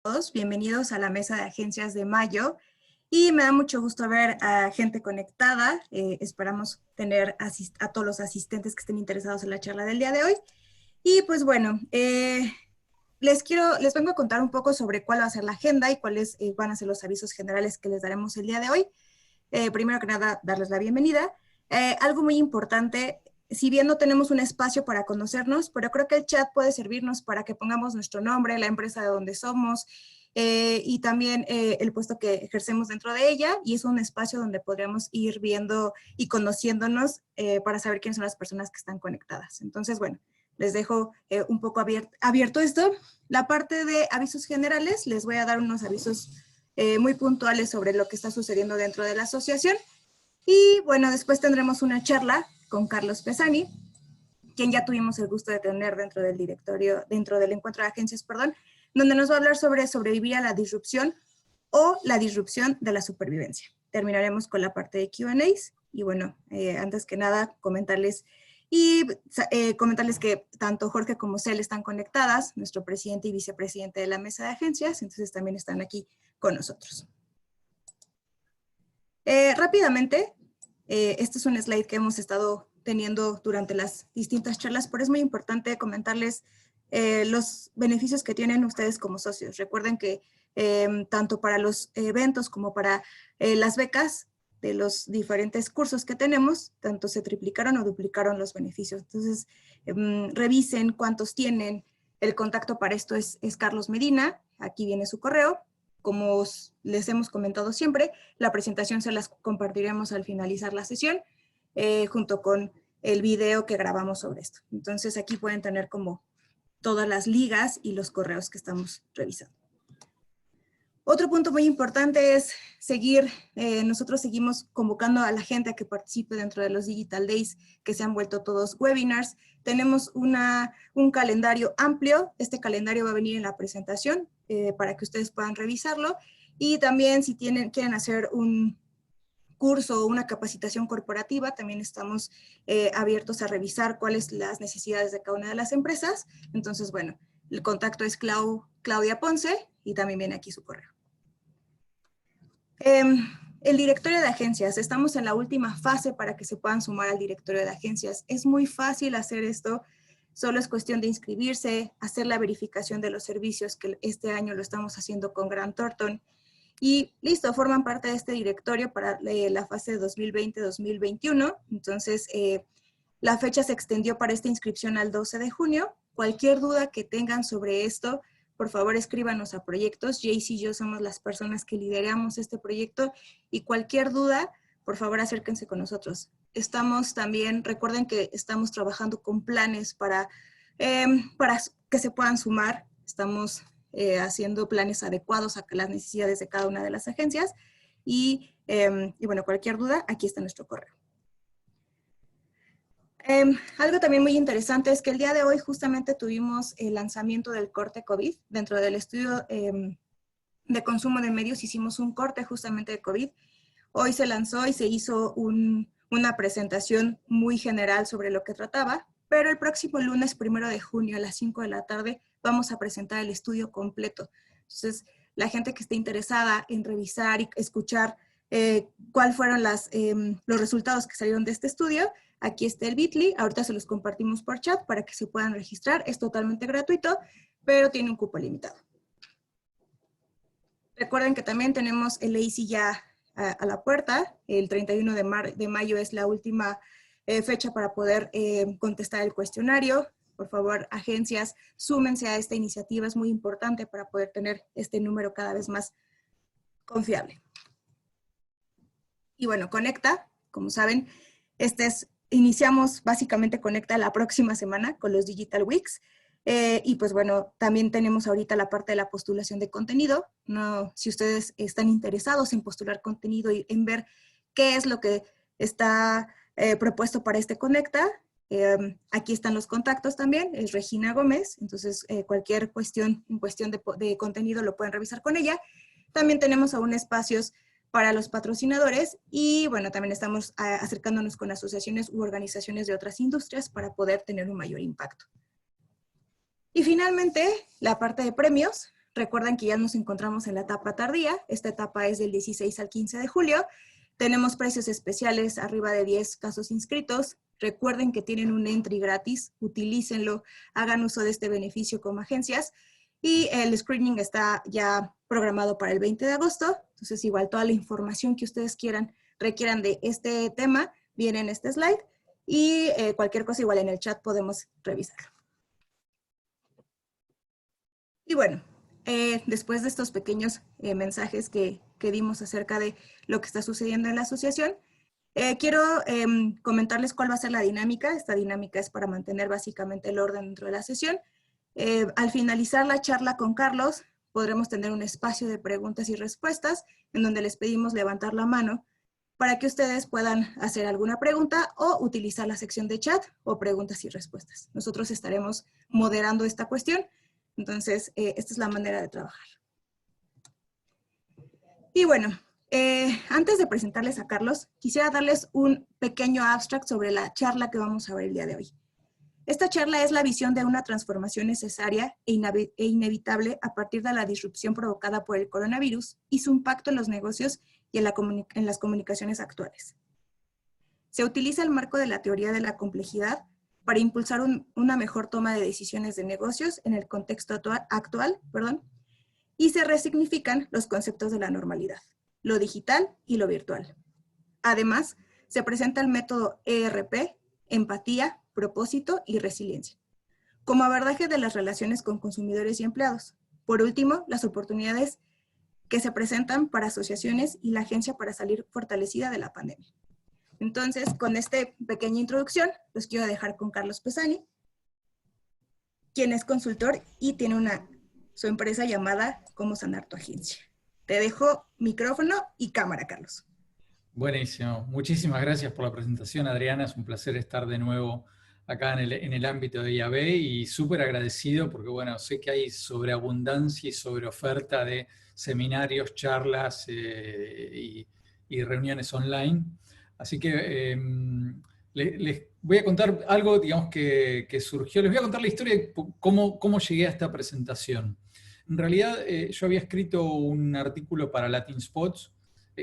Todos, bienvenidos a la mesa de agencias de mayo y me da mucho gusto ver a gente conectada. Esperamos tener a todos los asistentes que estén interesados en la charla del día de hoy. Y pues bueno, les vengo a contar un poco sobre cuál va a ser la agenda y cuáles van a ser los avisos generales que les daremos el día de hoy. Primero que nada, darles la bienvenida. Algo muy importante, si bien no tenemos un espacio para conocernos, pero creo que el chat puede servirnos para que pongamos nuestro nombre, la empresa de donde somos y también el puesto que ejercemos dentro de ella, y es un espacio donde podríamos ir viendo y conociéndonos para saber quiénes son las personas que están conectadas. Entonces, bueno, les dejo un poco abierto esto. La parte de avisos generales, les voy a dar unos avisos muy puntuales sobre lo que está sucediendo dentro de la asociación. Y bueno, después tendremos una charla con Carlos Pesani, quien ya tuvimos el gusto de tener dentro del directorio, dentro del encuentro de agencias, perdón, donde nos va a hablar sobre sobrevivir a la disrupción o la disrupción de la supervivencia. Terminaremos con la parte de Q&As y bueno, antes que nada comentarles que tanto Jorge como Cel están conectadas, nuestro presidente y vicepresidente de la mesa de agencias, entonces también están aquí con nosotros. Rápidamente, este es un slide que hemos estado teniendo durante las distintas charlas, pero es muy importante comentarles los beneficios que tienen ustedes como socios. Recuerden que tanto para los eventos como para las becas de los diferentes cursos que tenemos, tanto se triplicaron o duplicaron los beneficios. Entonces, revisen cuántos tienen. El contacto para esto es Carlos Medina, aquí viene su correo. Como les hemos comentado siempre, la presentación se las compartiremos al finalizar la sesión, junto con el video que grabamos sobre esto. Entonces aquí pueden tener como todas las ligas y los correos que estamos revisando. Otro punto muy importante es seguir, nosotros seguimos convocando a la gente a que participe dentro de los Digital Days, que se han vuelto todos webinars. Tenemos un calendario amplio, este calendario va a venir en la presentación para que ustedes puedan revisarlo, y también si quieren hacer un curso o una capacitación corporativa, también estamos abiertos a revisar cuáles son las necesidades de cada una de las empresas. Entonces, bueno, el contacto es Claudia Ponce y también viene aquí su correo. El directorio de agencias, estamos en la última fase para que se puedan sumar al directorio de agencias. Es muy fácil hacer esto, solo es cuestión de inscribirse, hacer la verificación de los servicios, que este año lo estamos haciendo con Grant Thornton, y listo, forman parte de este directorio para la fase 2020-2021. Entonces, la fecha se extendió para esta inscripción al 12 de junio. Cualquier duda que tengan sobre esto, por favor escríbanos a proyectos. Jace y yo somos las personas que lideramos este proyecto, y cualquier duda, por favor acérquense con nosotros. Estamos también, recuerden que estamos trabajando con planes para que se puedan sumar. Estamos haciendo planes adecuados a las necesidades de cada una de las agencias. Y bueno, cualquier duda, aquí está nuestro correo. Algo también muy interesante es que el día de hoy justamente tuvimos el lanzamiento del corte COVID. Dentro del estudio de consumo de medios hicimos un corte justamente de COVID. Hoy se lanzó y se hizo una presentación muy general sobre lo que trataba, pero el próximo lunes 1 de junio a las 5 de la tarde vamos a presentar el estudio completo. Entonces, la gente que esté interesada en revisar y escuchar cuáles fueron los resultados que salieron de este estudio, aquí está el Bitly, ahorita se los compartimos por chat para que se puedan registrar, es totalmente gratuito, pero tiene un cupo limitado. Recuerden que también tenemos el AC ya a la puerta, el 31 de mayo es la última fecha para poder contestar el cuestionario. Por favor, agencias, súmense a esta iniciativa, es muy importante para poder tener este número cada vez más confiable. Y bueno, Conecta, como saben, iniciamos básicamente Conecta la próxima semana con los Digital Weeks. Y pues bueno, también tenemos ahorita la parte de la postulación de contenido. Si ustedes están interesados en postular contenido y en ver qué es lo que está propuesto para este Conecta, aquí están los contactos también, es Regina Gómez, entonces cualquier cuestión de contenido lo pueden revisar con ella. También tenemos aún espacios para los patrocinadores y bueno, también estamos acercándonos con asociaciones u organizaciones de otras industrias para poder tener un mayor impacto. Y finalmente, la parte de premios. Recuerden que ya nos encontramos en la etapa tardía. Esta etapa es del 16 al 15 de julio. Tenemos precios especiales arriba de 10 casos inscritos. Recuerden que tienen un entry gratis, utilícenlo, hagan uso de este beneficio como agencias. Y el screening está ya programado para el 20 de agosto. Entonces, igual toda la información que ustedes requieran de este tema viene en este slide. Y cualquier cosa igual en el chat podemos revisarlo. Y bueno, después de estos pequeños mensajes que dimos acerca de lo que está sucediendo en la asociación, quiero comentarles cuál va a ser la dinámica. Esta dinámica es para mantener básicamente el orden dentro de la sesión. Al finalizar la charla con Carlos, podremos tener un espacio de preguntas y respuestas en donde les pedimos levantar la mano para que ustedes puedan hacer alguna pregunta o utilizar la sección de chat o preguntas y respuestas. Nosotros estaremos moderando esta cuestión. Entonces, esta es la manera de trabajar. Y bueno, antes de presentarles a Carlos, quisiera darles un pequeño abstract sobre la charla que vamos a ver el día de hoy. Esta charla es la visión de una transformación necesaria e inevitable a partir de la disrupción provocada por el coronavirus y su impacto en los negocios y en las comunicaciones actuales. Se utiliza el marco de la teoría de la complejidad para impulsar una mejor toma de decisiones de negocios en el contexto actual, y se resignifican los conceptos de la normalidad, lo digital y lo virtual. Además, se presenta el método ERP, empatía, propósito y resiliencia, como abordaje de las relaciones con consumidores y empleados. Por último, las oportunidades que se presentan para asociaciones y la agencia para salir fortalecida de la pandemia. Entonces, con esta pequeña introducción, los quiero dejar con Carlos Pesani, quien es consultor y tiene su empresa llamada Cómo Sanar Tu Agencia. Te dejo micrófono y cámara, Carlos. Buenísimo. Muchísimas gracias por la presentación, Adriana. Es un placer estar de nuevo acá en el ámbito de IAB y súper agradecido porque, bueno, sé que hay sobreabundancia y sobreoferta de seminarios, charlas y reuniones online. Así que les voy a contar algo, digamos, que surgió. Les voy a contar la historia de cómo llegué a esta presentación. En realidad, yo había escrito un artículo para Latin Spots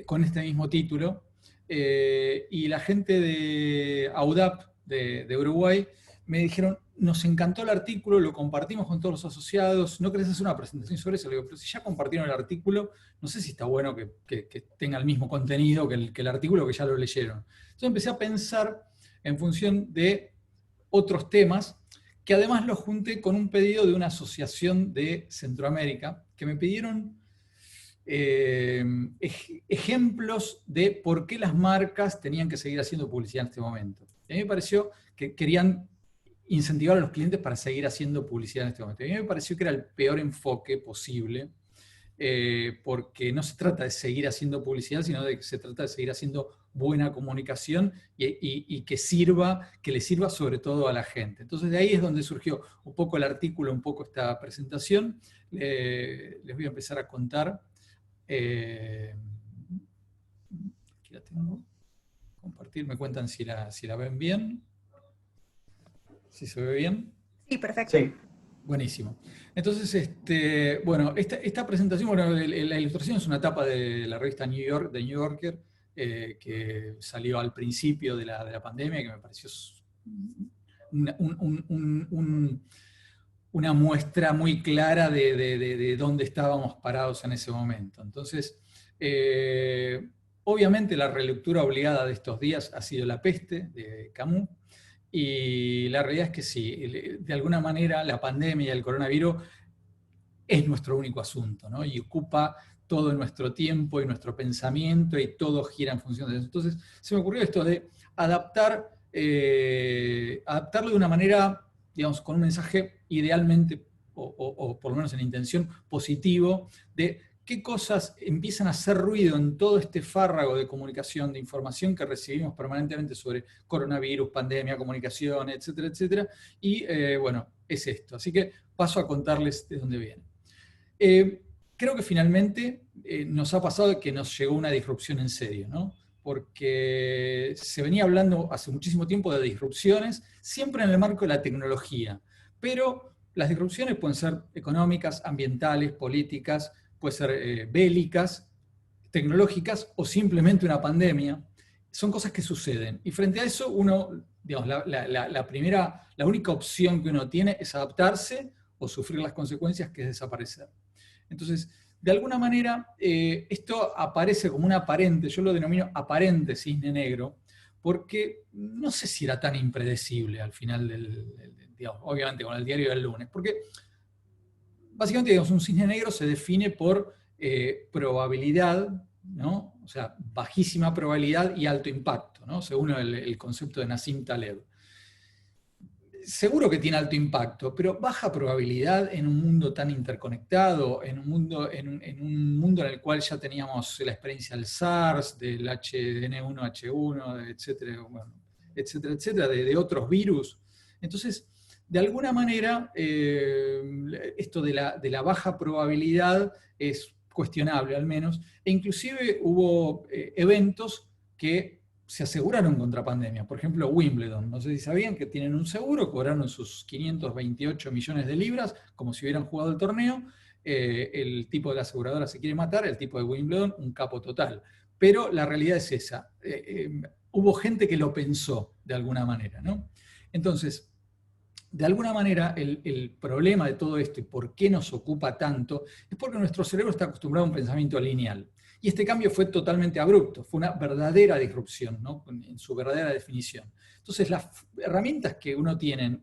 con este mismo título, y la gente de AUDAP de Uruguay me dijeron, nos encantó el artículo, lo compartimos con todos los asociados, ¿no querés hacer una presentación sobre eso? Le digo, pero si ya compartieron el artículo, no sé si está bueno que tenga el mismo contenido que el artículo que ya lo leyeron. Entonces empecé a pensar en función de otros temas, que además lo junté con un pedido de una asociación de Centroamérica, que me pidieron ejemplos de por qué las marcas tenían que seguir haciendo publicidad en este momento. A mí me pareció que querían incentivar a los clientes para seguir haciendo publicidad en este momento. A mí me pareció que era el peor enfoque posible, porque no se trata de seguir haciendo publicidad, sino de que se trata de seguir haciendo buena comunicación y que le sirva sobre todo a la gente. Entonces de ahí es donde surgió un poco el artículo, un poco esta presentación. Les voy a empezar a contar. Aquí la tengo. Compartir, me cuentan si la ven bien. ¿Si se ve bien? Sí, perfecto. Sí. Buenísimo. Entonces, bueno, esta presentación, bueno, la ilustración es una tapa de la revista New Yorker, que salió al principio de la pandemia, que me pareció una muestra muy clara de dónde estábamos parados en ese momento. Entonces, obviamente la relectura obligada de estos días ha sido La peste, de Camus, y la realidad es que sí, de alguna manera la pandemia y el coronavirus es nuestro único asunto, ¿no? Y ocupa todo nuestro tiempo y nuestro pensamiento y todo gira en función de eso. Entonces se me ocurrió esto de adaptarlo de una manera, digamos, con un mensaje idealmente, o por lo menos en intención, positivo, de qué cosas empiezan a hacer ruido en todo este fárrago de comunicación, de información que recibimos permanentemente sobre coronavirus, pandemia, comunicación, etcétera, etcétera. Y bueno, es esto. Así que paso a contarles de dónde viene. Creo que finalmente nos ha pasado que nos llegó una disrupción en serio, ¿no? Porque se venía hablando hace muchísimo tiempo de disrupciones, siempre en el marco de la tecnología, pero las disrupciones pueden ser económicas, ambientales, políticas, pueden ser bélicas, tecnológicas o simplemente una pandemia. Son cosas que suceden. Y frente a eso, uno, digamos, la única opción que uno tiene es adaptarse o sufrir las consecuencias, que es desaparecer. Entonces, de alguna manera, esto aparece como un aparente, yo lo denomino aparente cisne negro, porque no sé si era tan impredecible al final digamos, obviamente con el diario del lunes, porque básicamente, digamos, un cisne negro se define por probabilidad, ¿no? O sea, bajísima probabilidad y alto impacto, ¿no? Según el concepto de Nassim Taleb. Seguro que tiene alto impacto, pero baja probabilidad en un mundo tan interconectado, en un mundo en el cual ya teníamos la experiencia del SARS, del HN1H1, etcétera, bueno, etcétera, etcétera, de otros virus. Entonces, de alguna manera, esto de la baja probabilidad es cuestionable al menos, e inclusive hubo eventos que se aseguraron contra pandemia. Por ejemplo, Wimbledon. No sé si sabían que tienen un seguro, cobraron sus 528 millones de libras, como si hubieran jugado el torneo. El tipo de la aseguradora se quiere matar, el tipo de Wimbledon, un capo total. Pero la realidad es esa. Hubo gente que lo pensó de alguna manera, ¿no? Entonces, de alguna manera, el problema de todo esto y por qué nos ocupa tanto es porque nuestro cerebro está acostumbrado a un pensamiento lineal. Y este cambio fue totalmente abrupto, fue una verdadera disrupción, ¿no? En su verdadera definición. Entonces, las herramientas que uno tiene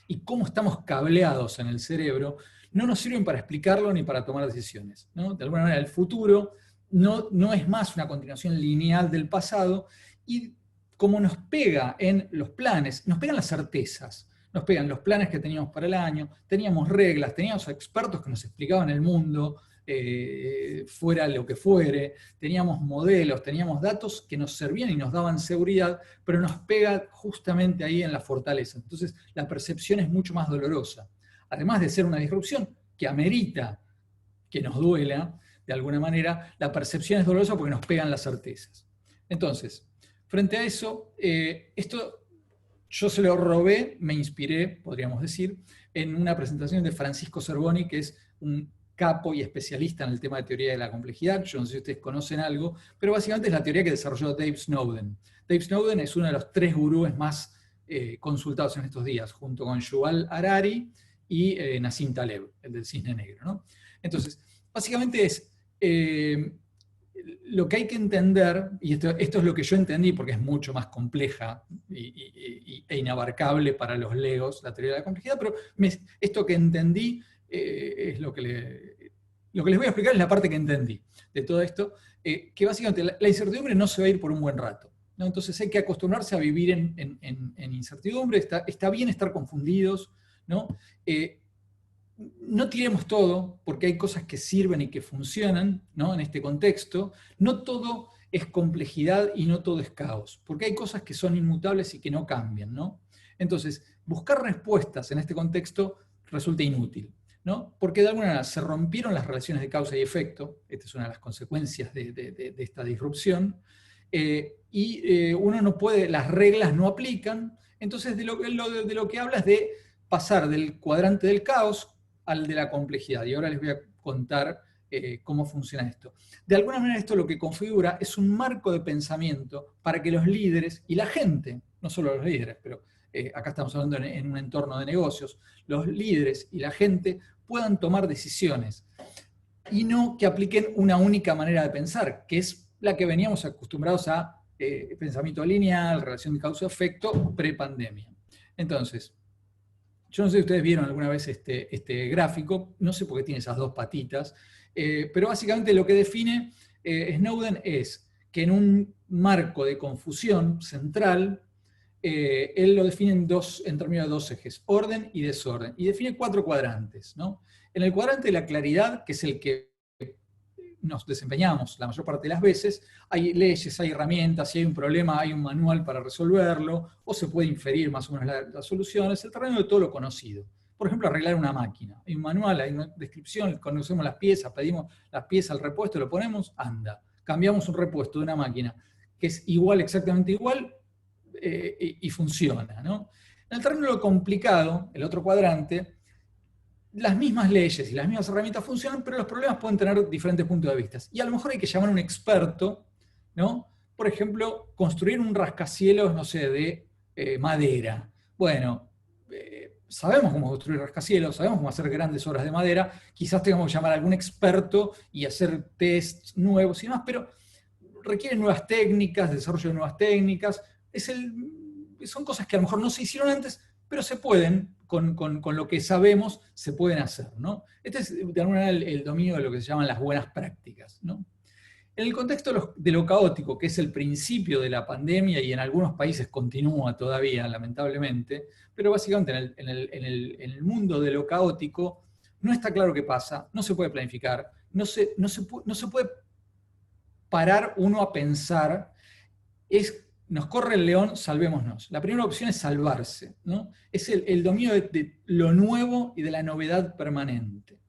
y cómo estamos cableados en el cerebro no nos sirven para explicarlo ni para tomar decisiones, ¿no? De alguna manera, el futuro no es más una continuación lineal del pasado, y como nos pega en los planes, nos pegan las certezas. Nos pegan los planes que teníamos para el año, teníamos reglas, teníamos expertos que nos explicaban el mundo, fuera lo que fuere, teníamos modelos, teníamos datos que nos servían y nos daban seguridad, pero nos pega justamente ahí en la fortaleza. Entonces, la percepción es mucho más dolorosa. Además de ser una disrupción que amerita que nos duela, de alguna manera, la percepción es dolorosa porque nos pegan las certezas. Entonces, frente a eso, esto yo se lo robé, me inspiré, podríamos decir, en una presentación de Francisco Cervoni, que es un capo y especialista en el tema de teoría de la complejidad. Yo no sé si ustedes conocen algo, pero básicamente es la teoría que desarrolló Dave Snowden. Dave Snowden es uno de los 3 gurúes más consultados en estos días, junto con Yuval Harari y Nassim Taleb, el del cisne negro, ¿no? Entonces, básicamente es lo que hay que entender, y esto es lo que yo entendí porque es mucho más compleja e inabarcable para los legos, la teoría de la complejidad, pero esto que entendí es lo que les voy a explicar, es la parte que entendí de todo esto, que básicamente la incertidumbre no se va a ir por un buen rato, ¿no? Entonces hay que acostumbrarse a vivir en incertidumbre, está bien estar confundidos, ¿no? No tiremos todo, porque hay cosas que sirven y que funcionan, ¿no? En este contexto. No todo es complejidad y no todo es caos, porque hay cosas que son inmutables y que no cambian, ¿no? Entonces, buscar respuestas en este contexto resulta inútil, ¿no? Porque de alguna manera se rompieron las relaciones de causa y efecto, esta es una de las consecuencias de esta disrupción, uno no puede, las reglas no aplican, entonces de lo que habla es de pasar del cuadrante del caos al de la complejidad. Y ahora les voy a contar cómo funciona esto. De alguna manera esto lo que configura es un marco de pensamiento para que los líderes y la gente, no solo los líderes, pero acá estamos hablando en un entorno de negocios, los líderes y la gente puedan tomar decisiones y no que apliquen una única manera de pensar, que es la que veníamos acostumbrados a pensamiento lineal, relación de causa-efecto, pre-pandemia. Entonces, yo no sé si ustedes vieron alguna vez este gráfico, no sé por qué tiene esas 2 patitas, pero básicamente lo que define Snowden es que en un marco de confusión central, él lo define en términos de 2 ejes, orden y desorden, y define 4 cuadrantes, ¿no? En el cuadrante de la claridad, que es el que nos desempeñamos la mayor parte de las veces, hay leyes, hay herramientas, si hay un problema hay un manual para resolverlo, o se puede inferir más o menos las soluciones, el terreno de todo lo conocido. Por ejemplo, arreglar una máquina. Hay un manual, hay una descripción, conocemos las piezas, pedimos las piezas al repuesto, lo ponemos, anda. Cambiamos un repuesto de una máquina que es igual, exactamente igual, y funciona, ¿no? En el terreno de lo complicado, el otro cuadrante, las mismas leyes y las mismas herramientas funcionan, pero los problemas pueden tener diferentes puntos de vista. Y a lo mejor hay que llamar a un experto, ¿no? Por ejemplo, construir un rascacielos, no sé, de madera. Bueno, sabemos cómo construir rascacielos, sabemos cómo hacer grandes obras de madera, quizás tengamos que llamar a algún experto y hacer tests nuevos y demás, pero requieren nuevas técnicas, desarrollo de nuevas técnicas. Son cosas que a lo mejor no se hicieron antes, pero se pueden, con lo que sabemos, se pueden hacer, ¿no? Este es de alguna manera el dominio de lo que se llaman las buenas prácticas, ¿no? En el contexto de lo caótico, que es el principio de la pandemia y en algunos países continúa todavía, lamentablemente, pero básicamente en el mundo de lo caótico no está claro qué pasa, no se puede planificar, no se puede parar uno a pensar, nos corre el león, salvémonos. La primera opción es salvarse, ¿no? Es el dominio de lo nuevo y de la novedad permanente.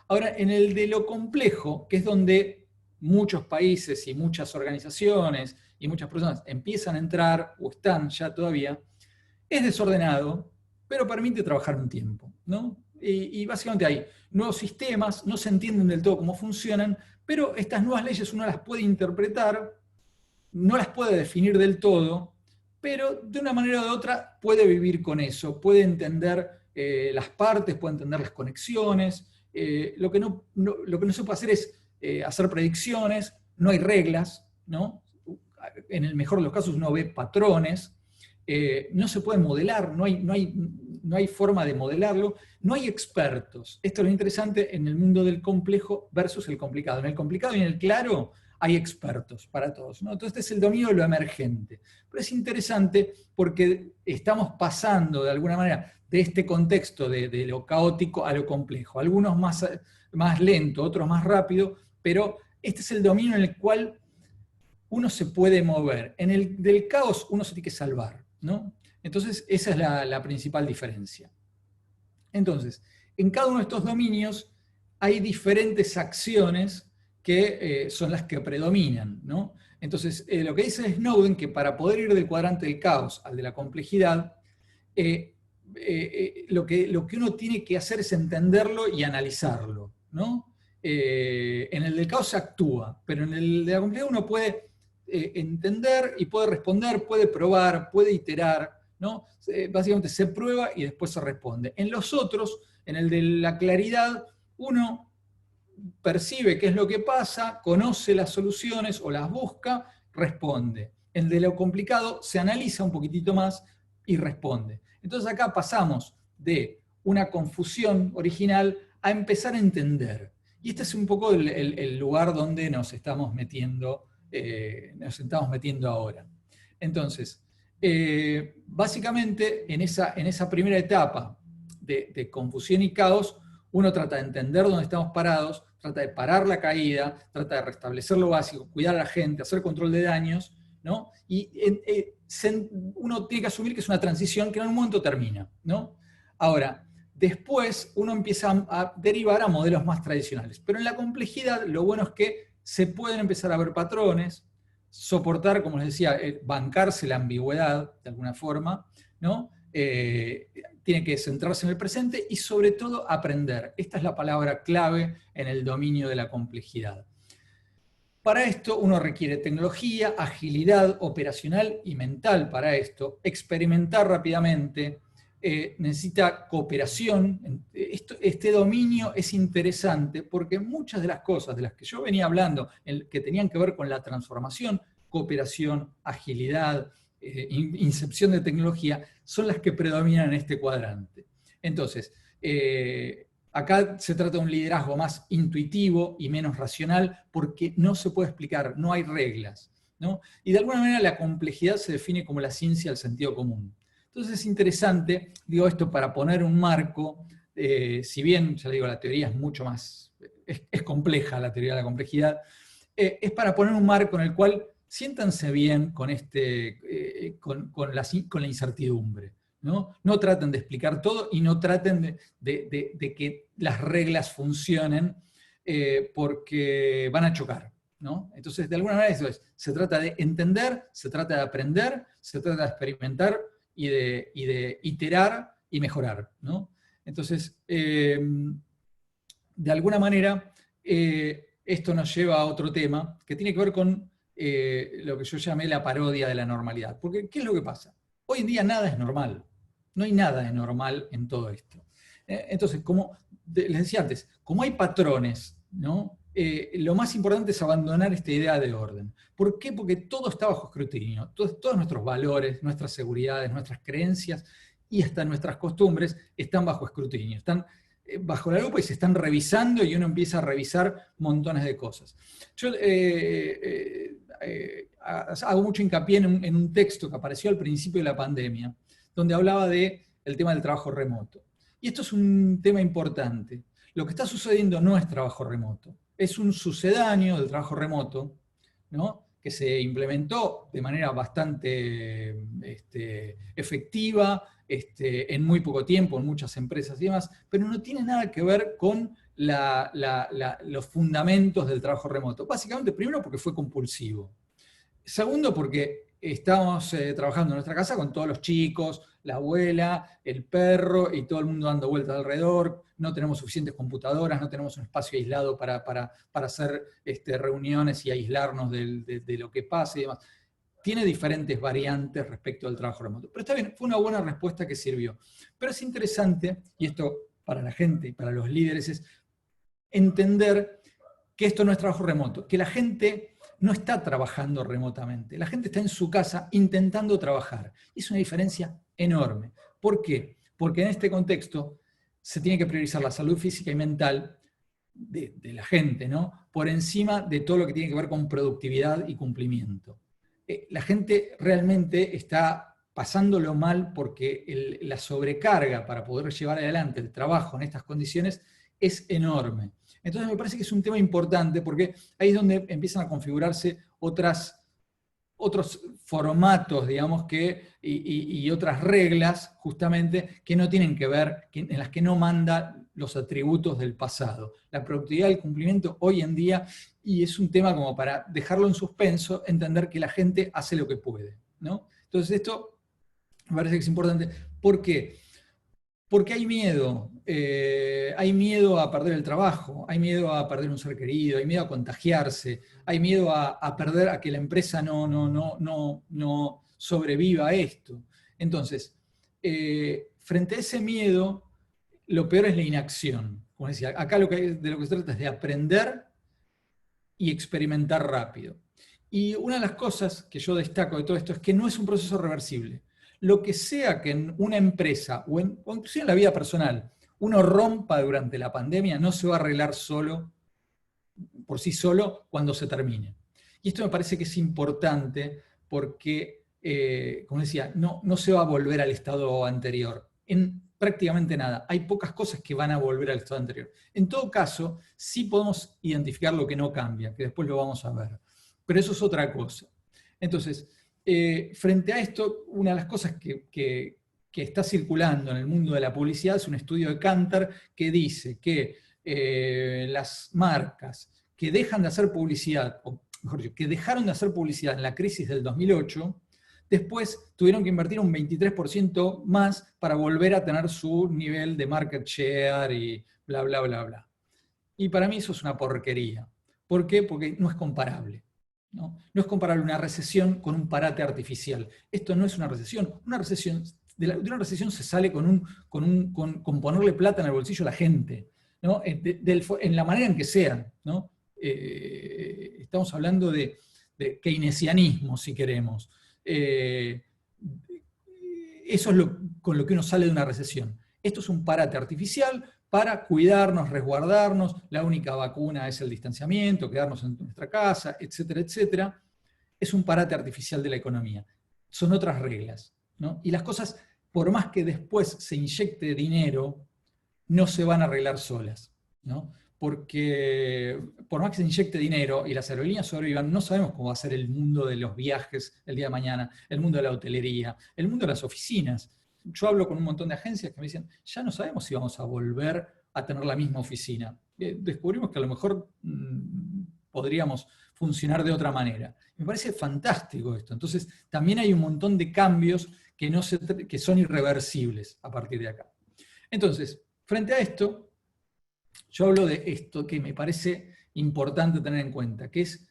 Ahora, en el de lo complejo, que es donde muchos países y muchas organizaciones y muchas personas empiezan a entrar, o están ya todavía, es desordenado, pero permite trabajar un tiempo, ¿no? Y básicamente hay nuevos sistemas, no se entienden del todo cómo funcionan, pero estas nuevas leyes uno las puede interpretar, no las puede definir del todo, pero de una manera o de otra puede vivir con eso, puede entender las partes, puede entender las conexiones. Lo que no se puede hacer es hacer predicciones, no hay reglas, ¿no? En el mejor de los casos uno ve patrones, no se puede modelar, no hay forma de modelarlo, no hay expertos. Esto es lo interesante en el mundo del complejo versus el complicado. En el complicado y en el claro hay expertos para todos, ¿no? Entonces este es el dominio de lo emergente. Pero es interesante porque estamos pasando de alguna manera de este contexto de lo caótico a lo complejo. Algunos más lento, otros más rápido, pero este es el dominio en el cual uno se puede mover. En el del caos uno se tiene que salvar, ¿no? Entonces esa es la principal diferencia. Entonces, en cada uno de estos dominios hay diferentes acciones que son las que predominan, ¿no? Entonces, lo que dice Snowden, que para poder ir del cuadrante del caos al de la complejidad, lo que uno tiene que hacer es entenderlo y analizarlo, ¿no? En el del caos se actúa, pero en el de la complejidad uno puede entender y puede responder, puede probar, puede iterar, ¿no? Básicamente se prueba y después se responde. En los otros, en el de la claridad, uno percibe qué es lo que pasa, conoce las soluciones o las busca, responde. En el de lo complicado se analiza un poquitito más y responde. Entonces acá pasamos de una confusión original a empezar a entender. Y este es un poco el lugar donde nos estamos metiendo ahora. Entonces, básicamente en esa primera etapa de confusión y caos, uno trata de entender dónde estamos parados, trata de parar la caída, trata de restablecer lo básico, cuidar a la gente, hacer control de daños, ¿no? Y uno tiene que asumir que es una transición que en algún momento termina, ¿no? Ahora, después uno empieza a derivar a modelos más tradicionales. Pero en la complejidad lo bueno es que se pueden empezar a ver patrones, soportar, como les decía, bancarse la ambigüedad de alguna forma, ¿no? Tiene que centrarse en el presente y sobre todo aprender. Esta es la palabra clave en el dominio de la complejidad. Para esto uno requiere tecnología, agilidad operacional y mental para esto, experimentar rápidamente, necesita cooperación. Este dominio es interesante porque muchas de las cosas de las que yo venía hablando, que tenían que ver con la transformación, cooperación, agilidad, incepción de tecnología, son las que predominan en este cuadrante. Entonces, acá se trata de un liderazgo más intuitivo y menos racional porque no se puede explicar, no hay reglas, ¿no? Y de alguna manera la complejidad se define como la ciencia del sentido común. Entonces es interesante, digo esto para poner un marco, si bien, ya digo, la teoría es mucho más, es compleja la teoría de la complejidad, es para poner un marco en el cual siéntanse bien con la incertidumbre. ¿No? No traten de explicar todo y no traten de que las reglas funcionen porque van a chocar, ¿no? Entonces, de alguna manera eso es, se trata de entender, se trata de aprender, se trata de experimentar y de iterar y mejorar, ¿no? Entonces, de alguna manera, esto nos lleva a otro tema que tiene que ver con lo que yo llamé la parodia de la normalidad. Porque, ¿qué es lo que pasa? Hoy en día nada es normal. No hay nada de normal en todo esto. Entonces, como les decía antes, como hay patrones, ¿no? Lo más importante es abandonar esta idea de orden. ¿Por qué? Porque todo está bajo escrutinio. Todos nuestros valores, nuestras seguridades, nuestras creencias y hasta nuestras costumbres están bajo escrutinio. Están bajo la lupa y se están revisando y uno empieza a revisar montones de cosas. Yo hago mucho hincapié en un texto que apareció al principio de la pandemia, donde hablaba del tema del trabajo remoto. Y esto es un tema importante. Lo que está sucediendo no es trabajo remoto, es un sucedáneo del trabajo remoto, ¿no? Que se implementó de manera bastante efectiva, en muy poco tiempo, en muchas empresas y demás, pero no tiene nada que ver con los fundamentos del trabajo remoto. Básicamente, primero, porque fue compulsivo. Segundo, porque estábamos trabajando en nuestra casa con todos los chicos, la abuela, el perro y todo el mundo dando vueltas alrededor. No tenemos suficientes computadoras, no tenemos un espacio aislado para hacer reuniones y aislarnos de lo que pasa y demás. Tiene diferentes variantes respecto al trabajo remoto. Pero está bien, fue una buena respuesta que sirvió. Pero es interesante, y esto para la gente y para los líderes, es entender que esto no es trabajo remoto, que la gente no está trabajando remotamente, la gente está en su casa intentando trabajar. Es una diferencia enorme. ¿Por qué? Porque en este contexto se tiene que priorizar la salud física y mental de la gente, ¿no? Por encima de todo lo que tiene que ver con productividad y cumplimiento. La gente realmente está pasándolo mal porque la sobrecarga para poder llevar adelante el trabajo en estas condiciones es enorme. Entonces me parece que es un tema importante porque ahí es donde empiezan a configurarse otros formatos, digamos, y otras reglas, justamente, que no tienen que ver, en las que no manda los atributos del pasado. La productividad y el cumplimiento hoy en día, y es un tema como para dejarlo en suspenso, entender que la gente hace lo que puede, ¿no? Entonces esto me parece que es importante. ¿Por qué? Porque hay miedo a perder el trabajo, hay miedo a perder un ser querido, hay miedo a contagiarse, hay miedo a perder, a que la empresa no sobreviva a esto. Entonces, frente a ese miedo, lo peor es la inacción. Como decía, acá de lo que se trata es de aprender y experimentar rápido. Y una de las cosas que yo destaco de todo esto es que no es un proceso reversible. Lo que sea que en una empresa o inclusive en la vida personal uno rompa durante la pandemia no se va a arreglar por sí solo cuando se termine. Y esto me parece que es importante porque, como decía, no se va a volver al estado anterior. En prácticamente nada. Hay pocas cosas que van a volver al estado anterior. En todo caso, sí podemos identificar lo que no cambia, que después lo vamos a ver. Pero eso es otra cosa. Entonces, frente a esto, una de las cosas que está circulando en el mundo de la publicidad es un estudio de Kantar que dice que las marcas que dejan de hacer publicidad, o mejor dicho, que dejaron de hacer publicidad en la crisis del 2008, después tuvieron que invertir un 23% más para volver a tener su nivel de market share y bla, bla, bla, bla. Y para mí eso es una porquería. ¿Por qué? Porque no es comparable. No es comparable una recesión con un parate artificial. Esto no es una recesión. De una recesión se sale con ponerle plata en el bolsillo a la gente, ¿no? En la manera en que sea, ¿no? Estamos hablando de keynesianismo, si queremos. Eso es con lo que uno sale de una recesión. Esto es un parate artificial para cuidarnos, resguardarnos. La única vacuna es el distanciamiento, quedarnos en nuestra casa, etcétera, etcétera. Es un parate artificial de la economía. Son otras reglas, ¿no? Y las cosas, por más que después se inyecte dinero, no se van a arreglar solas, ¿no? Porque por más que se inyecte dinero y las aerolíneas sobrevivan, no sabemos cómo va a ser el mundo de los viajes el día de mañana, el mundo de la hotelería, el mundo de las oficinas. Yo hablo con un montón de agencias que me dicen, ya no sabemos si vamos a volver a tener la misma oficina. Descubrimos que a lo mejor podríamos funcionar de otra manera. Me parece fantástico esto. Entonces, también hay un montón de cambios que son irreversibles a partir de acá. Entonces, Frente a esto, yo hablo de esto que me parece importante tener en cuenta, que es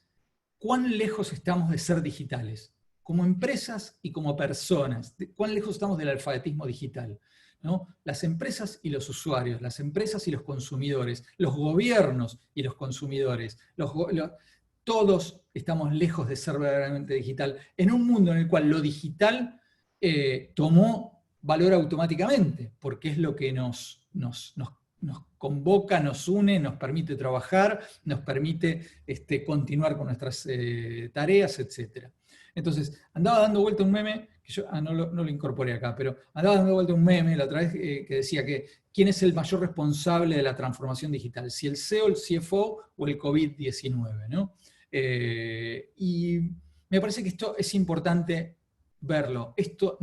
cuán lejos estamos de ser digitales, como empresas y como personas, cuán lejos estamos del alfabetismo digital, ¿no? Las empresas y los usuarios, las empresas y los consumidores, los gobiernos y los consumidores, todos estamos lejos de ser verdaderamente digital, en un mundo en el cual lo digital tomó valor automáticamente, porque es lo que nos convoca, nos une, nos permite trabajar, nos permite continuar con nuestras tareas, etc. Entonces, andaba dando vuelta un meme, que yo no lo incorporé acá, pero andaba dando vuelta un meme la otra vez que decía que ¿quién es el mayor responsable de la transformación digital? Si el CEO, el CFO o el COVID-19, ¿no? Y me parece que esto es importante verlo. Esto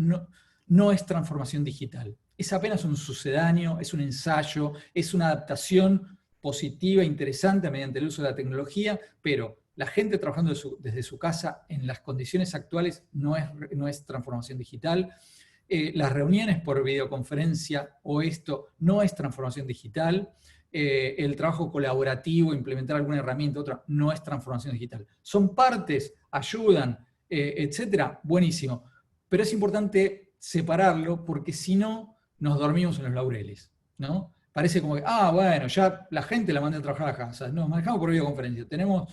no es transformación digital. Es apenas un sucedáneo, es un ensayo, es una adaptación positiva, interesante mediante el uso de la tecnología, pero la gente trabajando desde su casa en las condiciones actuales no es transformación digital. Las reuniones por videoconferencia o esto no es transformación digital. El trabajo colaborativo, implementar alguna herramienta, otra, no es transformación digital. Son partes, ayudan, etcétera, buenísimo. Pero es importante separarlo porque si no, nos dormimos en los laureles, ¿no? Parece como que, bueno, ya la gente la manda a trabajar a casa. Nos manejamos por videoconferencia. Tenemos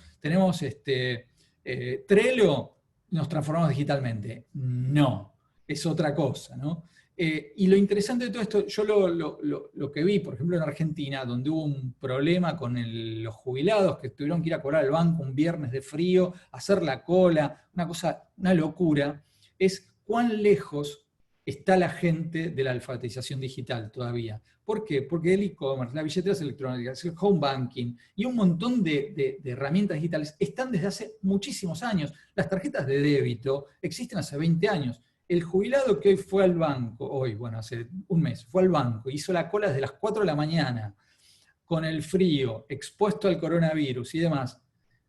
Trello, nos transformamos digitalmente. No, es otra cosa, ¿no? Y lo interesante de todo esto, yo lo que vi, por ejemplo, en Argentina, donde hubo un problema con los jubilados que tuvieron que ir a cobrar al banco un viernes de frío, hacer la cola, una locura, es cuán lejos está la gente de la alfabetización digital todavía. ¿Por qué? Porque el e-commerce, las billeteras electrónicas, el home banking y un montón de herramientas digitales están desde hace muchísimos años. Las tarjetas de débito existen hace 20 años. El jubilado que hoy fue al banco, hace un mes, fue al banco, hizo la cola desde las 4 de la mañana, con el frío, expuesto al coronavirus y demás,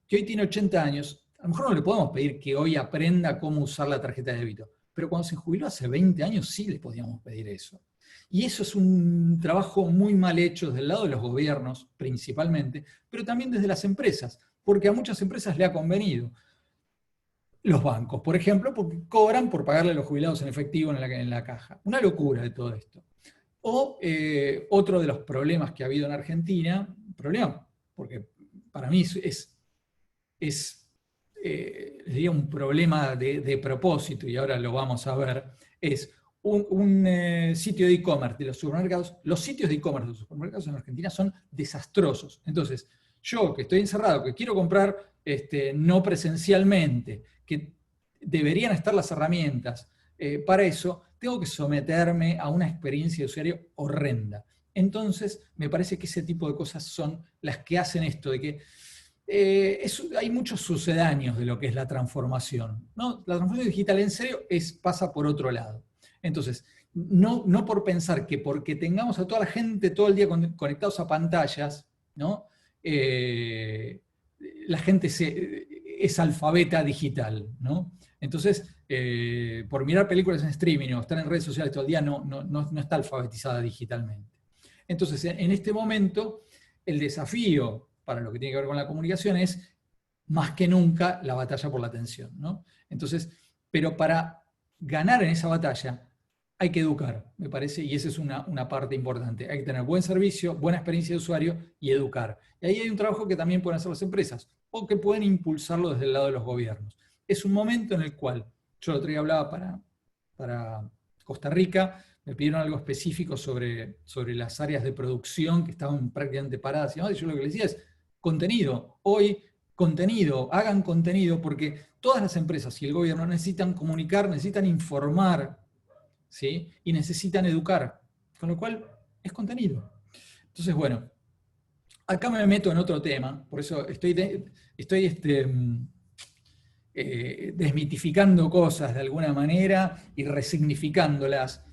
que hoy tiene 80 años, a lo mejor no le podemos pedir que hoy aprenda cómo usar la tarjeta de débito, pero cuando se jubiló hace 20 años sí le podíamos pedir eso. Y eso es un trabajo muy mal hecho desde el lado de los gobiernos, principalmente, pero también desde las empresas, porque a muchas empresas le ha convenido. Los bancos, por ejemplo, porque cobran por pagarle a los jubilados en efectivo en la caja. Una locura de todo esto. O otro de los problemas que ha habido en Argentina, problema, porque para mí diría un problema de propósito, y ahora lo vamos a ver, es un sitio de e-commerce de los supermercados. Los sitios de e-commerce de los supermercados en Argentina son desastrosos. Entonces, yo que estoy encerrado, que quiero comprar no presencialmente, que deberían estar las herramientas para eso, tengo que someterme a una experiencia de usuario horrenda. Entonces, me parece que ese tipo de cosas son las que hacen esto, de que hay muchos sucedáneos de lo que es la transformación, ¿no? La transformación digital en serio pasa por otro lado. Entonces, no por pensar que porque tengamos a toda la gente todo el día conectados a pantallas, ¿no? La gente es alfabeta digital, ¿no? Entonces, por mirar películas en streaming o estar en redes sociales todo el día no está alfabetizada digitalmente. Entonces, en este momento, el desafío para lo que tiene que ver con la comunicación es más que nunca la batalla por la atención, ¿no? Entonces, pero para ganar en esa batalla hay que educar, me parece, y esa es una parte importante. Hay que tener buen servicio, buena experiencia de usuario y educar. Y ahí hay un trabajo que también pueden hacer las empresas o que pueden impulsarlo desde el lado de los gobiernos. Es un momento en el cual, yo el otro día hablaba para Costa Rica, me pidieron algo específico sobre las áreas de producción que estaban prácticamente paradas y yo lo que les decía es contenido. Hoy, contenido, hagan contenido, porque todas las empresas y el gobierno necesitan comunicar, necesitan informar, ¿sí? Y necesitan educar, con lo cual es contenido. Entonces, bueno, acá me meto en otro tema, por eso estoy desmitificando cosas de alguna manera y resignificándolas.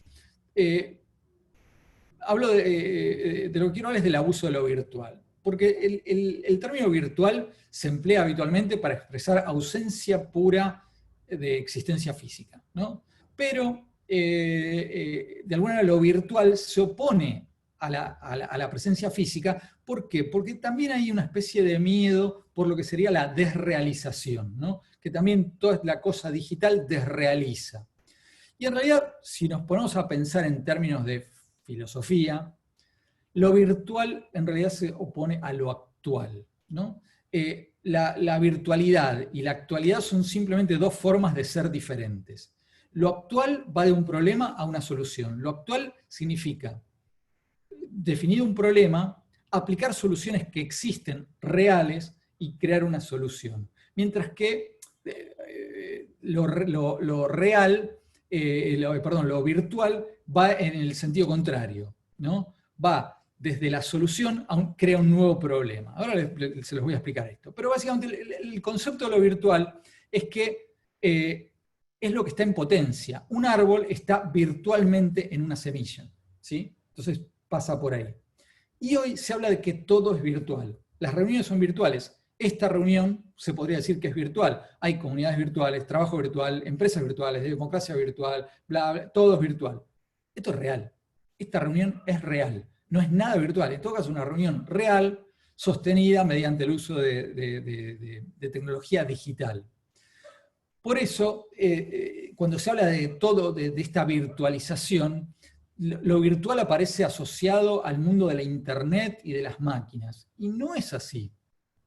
Hablo de lo que quiero hablar es del abuso de lo virtual, porque el término virtual se emplea habitualmente para expresar ausencia pura de existencia física, ¿no? Pero de alguna manera lo virtual se opone a la presencia física. ¿Por qué? Porque también hay una especie de miedo por lo que sería la desrealización, ¿no? Que también toda la cosa digital desrealiza. Y en realidad, si nos ponemos a pensar en términos de filosofía, lo virtual en realidad se opone a lo actual, ¿no? La virtualidad y la actualidad son simplemente dos formas de ser diferentes. Lo actual va de un problema a una solución. Lo actual significa definir un problema, aplicar soluciones que existen, reales, y crear una solución. Mientras que lo virtual va en el sentido contrario, ¿no? Va desde la solución crea un nuevo problema. Ahora se los voy a explicar esto. Pero básicamente el concepto de lo virtual es que es lo que está en potencia. Un árbol está virtualmente en una semilla, ¿sí? Entonces pasa por ahí. Y hoy se habla de que todo es virtual. Las reuniones son virtuales. Esta reunión se podría decir que es virtual. Hay comunidades virtuales, trabajo virtual, empresas virtuales, democracia virtual, bla, bla, todo es virtual. Esto es real. Esta reunión es real. No es nada virtual. En todo caso, es una reunión real, sostenida mediante el uso de tecnología digital. Por eso, cuando se habla de todo, de esta virtualización, lo virtual aparece asociado al mundo de la Internet y de las máquinas. Y no es así,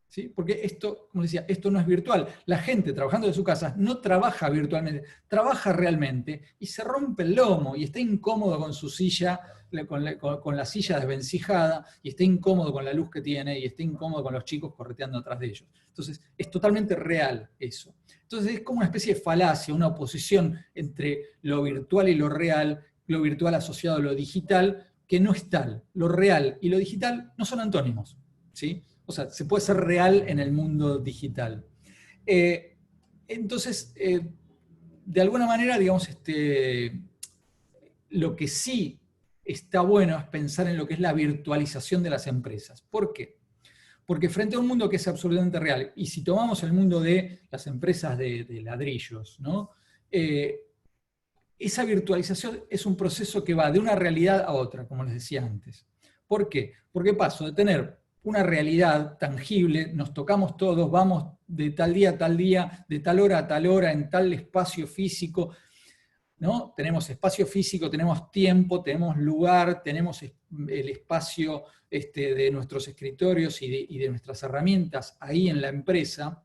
¿sí? Porque esto, como decía, esto no es virtual. La gente trabajando de su casa no trabaja virtualmente, trabaja realmente y se rompe el lomo y está incómodo con su silla, con la silla desvencijada, y está incómodo con la luz que tiene y está incómodo con los chicos correteando atrás de ellos. Entonces, es totalmente real eso. Entonces, es como una especie de falacia, una oposición entre lo virtual y lo real, lo virtual asociado a lo digital, que no es tal. Lo real y lo digital no son antónimos, ¿sí? O sea, se puede ser real en el mundo digital. Entonces, de alguna manera, digamos, lo que sí está bueno es pensar en lo que es la virtualización de las empresas. ¿Por qué? Porque frente a un mundo que es absolutamente real, y si tomamos el mundo de las empresas de ladrillos, ¿no? Esa virtualización es un proceso que va de una realidad a otra, como les decía antes. ¿Por qué? Porque paso de tener una realidad tangible, nos tocamos todos, vamos de tal día a tal día, de tal hora a tal hora, en tal espacio físico, ¿no? Tenemos espacio físico, tenemos tiempo, tenemos lugar, tenemos el espacio de nuestros escritorios y de nuestras herramientas ahí en la empresa.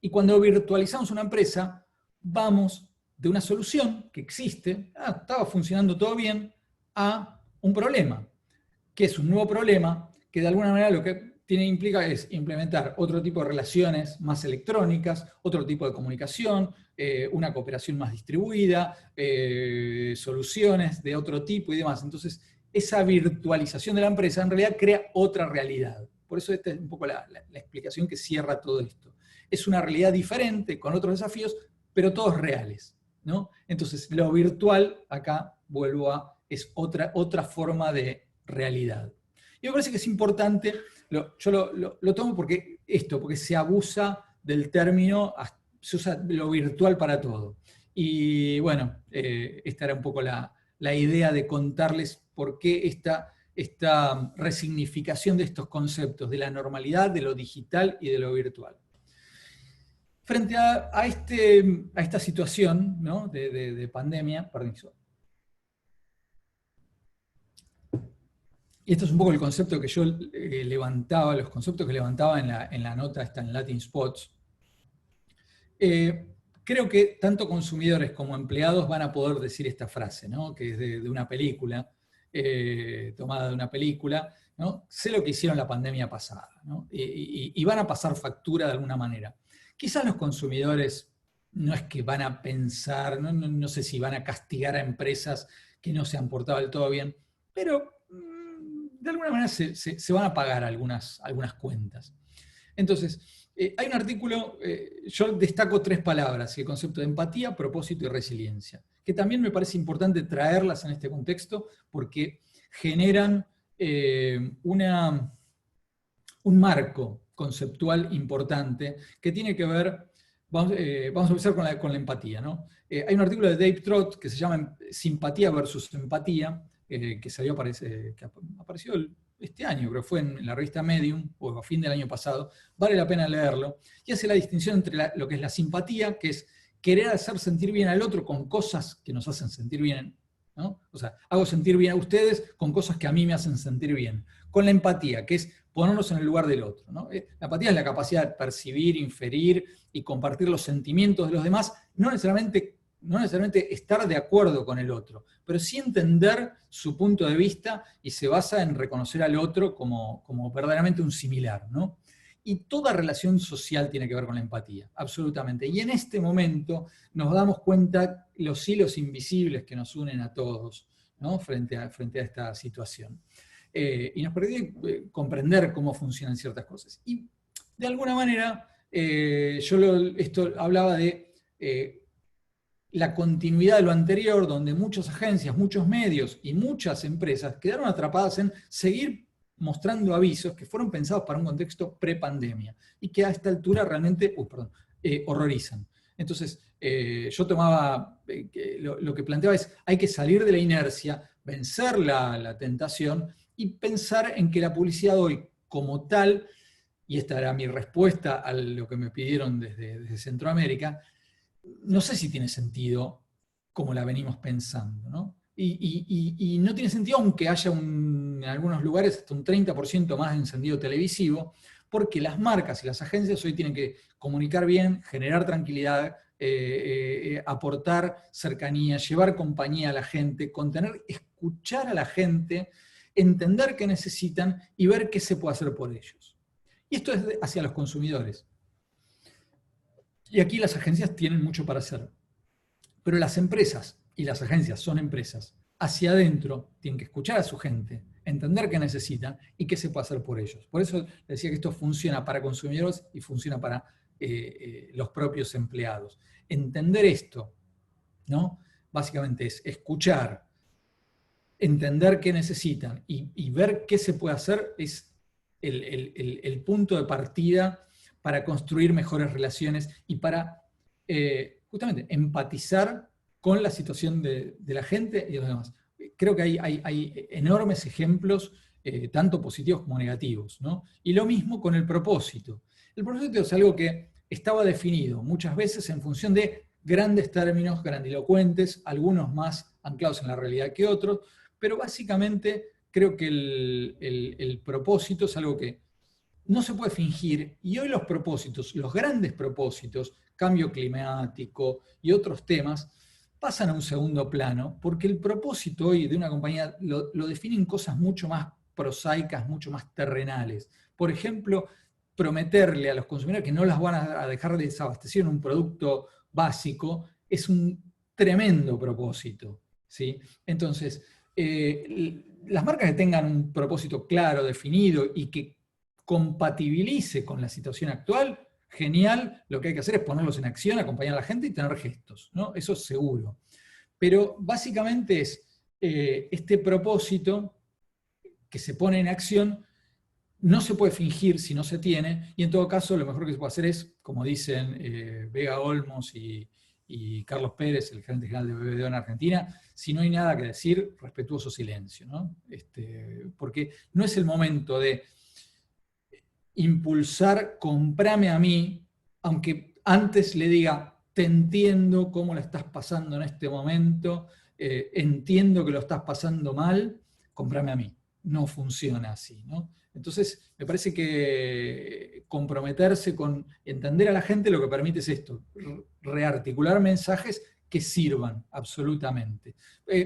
Y cuando virtualizamos una empresa, vamos de una solución que existe, estaba funcionando todo bien, a un problema, que es un nuevo problema, que de alguna manera lo que implica es implementar otro tipo de relaciones más electrónicas, otro tipo de comunicación, una cooperación más distribuida, soluciones de otro tipo y demás. Entonces, esa virtualización de la empresa en realidad crea otra realidad. Por eso esta es un poco la explicación que cierra todo esto. Es una realidad diferente, con otros desafíos, pero todos reales, ¿no? Entonces, lo virtual, acá es otra forma de realidad. Y me parece que es importante, yo lo tomo porque se abusa del término, se usa lo virtual para todo. Y bueno, esta era un poco la idea de contarles por qué esta resignificación de estos conceptos, de la normalidad, de lo digital y de lo virtual. Frente a esta situación, ¿no? de pandemia, permiso. Y esto es un poco el concepto que yo levantaba, los conceptos que levantaba en la nota esta en Latin Spots. Creo que tanto consumidores como empleados van a poder decir esta frase, ¿no? Que es de una película, tomada de una película, ¿no? Sé lo que hicieron la pandemia pasada, ¿no? Y van a pasar factura de alguna manera. Quizás los consumidores no es que van a pensar, no sé si van a castigar a empresas que no se han portado del todo bien, pero de alguna manera se van a pagar algunas cuentas. Entonces, hay un artículo, yo destaco 3 palabras, el concepto de empatía, propósito y resiliencia, que también me parece importante traerlas en este contexto porque generan un marco conceptual importante que tiene que ver, vamos a empezar con la empatía, ¿no? Hay un artículo de Dave Trott que se llama Simpatía versus Empatía, que salió, que apareció este año, creo que fue en la revista Medium, o a fin del año pasado, vale la pena leerlo, y hace la distinción entre lo que es la simpatía, que es querer hacer sentir bien al otro con cosas que nos hacen sentir bien, ¿no? O sea, hago sentir bien a ustedes con cosas que a mí me hacen sentir bien. Con la empatía, que es ponernos en el lugar del otro, ¿no? La empatía es la capacidad de percibir, inferir y compartir los sentimientos de los demás, no necesariamente estar de acuerdo con el otro, pero sí entender su punto de vista, y se basa en reconocer al otro como verdaderamente un similar, ¿no? Y toda relación social tiene que ver con la empatía, absolutamente. Y en este momento nos damos cuenta los hilos invisibles que nos unen a todos, ¿no? frente a esta situación. Y nos permite comprender cómo funcionan ciertas cosas. Y de alguna manera, esto hablaba de la continuidad de lo anterior, donde muchas agencias, muchos medios y muchas empresas quedaron atrapadas en seguir mostrando avisos que fueron pensados para un contexto pre-pandemia y que a esta altura realmente horrorizan. Entonces, yo tomaba, lo que planteaba es, hay que salir de la inercia, vencer la tentación y pensar en que la publicidad hoy como tal, y esta era mi respuesta a lo que me pidieron desde Centroamérica, no sé si tiene sentido como la venimos pensando, ¿no? Y no tiene sentido, aunque haya en algunos lugares hasta un 30% más de encendido televisivo, porque las marcas y las agencias hoy tienen que comunicar bien, generar tranquilidad, aportar cercanía, llevar compañía a la gente, escuchar a la gente, entender qué necesitan y ver qué se puede hacer por ellos. Y esto es hacia los consumidores. Y aquí las agencias tienen mucho para hacer. Pero las empresas, y las agencias son empresas, hacia adentro tienen que escuchar a su gente, entender qué necesitan y qué se puede hacer por ellos. Por eso decía que esto funciona para consumidores y funciona para los propios empleados. Entender esto, ¿no? Básicamente es escuchar, entender qué necesitan y ver qué se puede hacer, es el punto de partida para construir mejores relaciones y para justamente empatizar con la situación de la gente y de los demás. Creo que hay enormes ejemplos, tanto positivos como negativos, ¿no? Y lo mismo con el propósito. El propósito es algo que estaba definido muchas veces en función de grandes términos, grandilocuentes, algunos más anclados en la realidad que otros, pero básicamente creo que el propósito es algo que no se puede fingir, y hoy los propósitos, los grandes propósitos, cambio climático y otros temas, pasan a un segundo plano, porque el propósito hoy de una compañía lo definen cosas mucho más prosaicas, mucho más terrenales. Por ejemplo, prometerle a los consumidores que no las van a dejar de desabastecer en un producto básico es un tremendo propósito, ¿sí? Entonces, las marcas que tengan un propósito claro, definido y que compatibilice con la situación actual, genial, lo que hay que hacer es ponerlos en acción, acompañar a la gente y tener gestos, ¿no? Eso es seguro. Pero básicamente es este propósito que se pone en acción, no se puede fingir si no se tiene, y en todo caso lo mejor que se puede hacer es, como dicen Vega Olmos y Carlos Pérez, el gerente general de BBDO en Argentina, si no hay nada que decir, respetuoso silencio, ¿no? Porque no es el momento de impulsar, comprame a mí, aunque antes le diga, te entiendo cómo la estás pasando en este momento, entiendo que lo estás pasando mal, comprame a mí. No funciona así, ¿no? Entonces, me parece que comprometerse con entender a la gente lo que permite es esto, rearticular mensajes que sirvan absolutamente.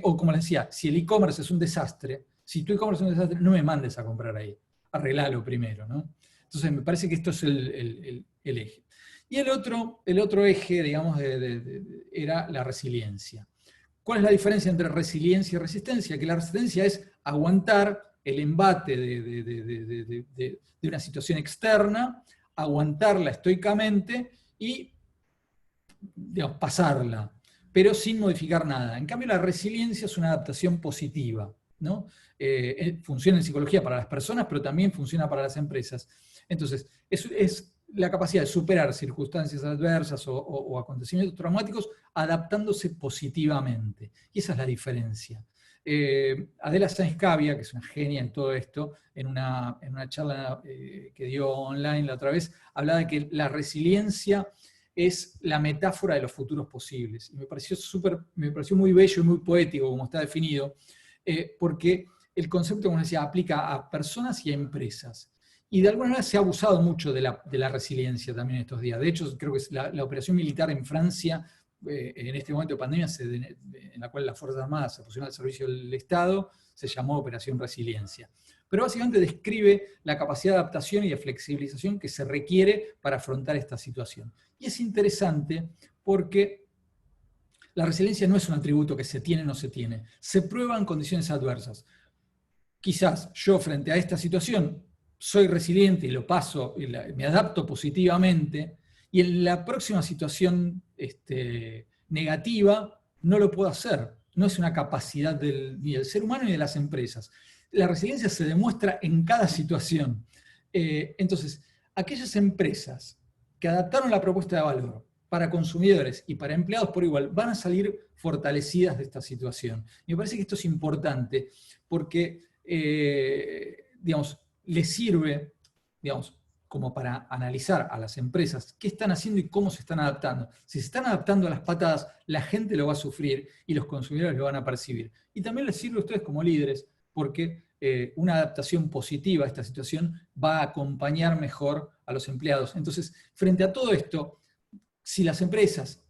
O como les decía, si el e-commerce es un desastre, si tu e-commerce es un desastre, no me mandes a comprar ahí, arreglalo primero, ¿no? Entonces, me parece que esto es el eje. Y el otro eje, digamos, era la resiliencia. ¿Cuál es la diferencia entre resiliencia y resistencia? Que la resistencia es aguantar el embate de una situación externa, aguantarla estoicamente y, digamos, pasarla, pero sin modificar nada. En cambio, la resiliencia es una adaptación positiva, ¿no? Funciona en psicología para las personas, pero también funciona para las empresas. Entonces, es la capacidad de superar circunstancias adversas o acontecimientos traumáticos adaptándose positivamente. Y esa es la diferencia. Adela Sáenz Cavia, que es una genia en todo esto, en una charla que dio online la otra vez, hablaba de que la resiliencia es la metáfora de los futuros posibles. Y me pareció muy bello y muy poético como está definido, porque el concepto, como decía, aplica a personas y a empresas. Y de alguna manera se ha abusado mucho de la resiliencia también estos días. De hecho, creo que la operación militar en Francia, en este momento de pandemia, en la cual las Fuerzas Armadas se pusieron al servicio del Estado, se llamó Operación Resiliencia. Pero básicamente describe la capacidad de adaptación y de flexibilización que se requiere para afrontar esta situación. Y es interesante porque la resiliencia no es un atributo que se tiene o no se tiene, se prueba en condiciones adversas. Quizás yo frente a esta situación soy resiliente y lo paso, y me adapto positivamente, y en la próxima situación negativa no lo puedo hacer. No es una capacidad ni del ser humano ni de las empresas. La resiliencia se demuestra en cada situación. Entonces, aquellas empresas que adaptaron la propuesta de valor para consumidores y para empleados por igual, van a salir fortalecidas de esta situación. Y me parece que esto es importante porque, digamos, les sirve, digamos, como para analizar a las empresas qué están haciendo y cómo se están adaptando. Si se están adaptando a las patadas, la gente lo va a sufrir y los consumidores lo van a percibir. Y también les sirve a ustedes como líderes, porque una adaptación positiva a esta situación va a acompañar mejor a los empleados. Entonces, frente a todo esto, si las empresas,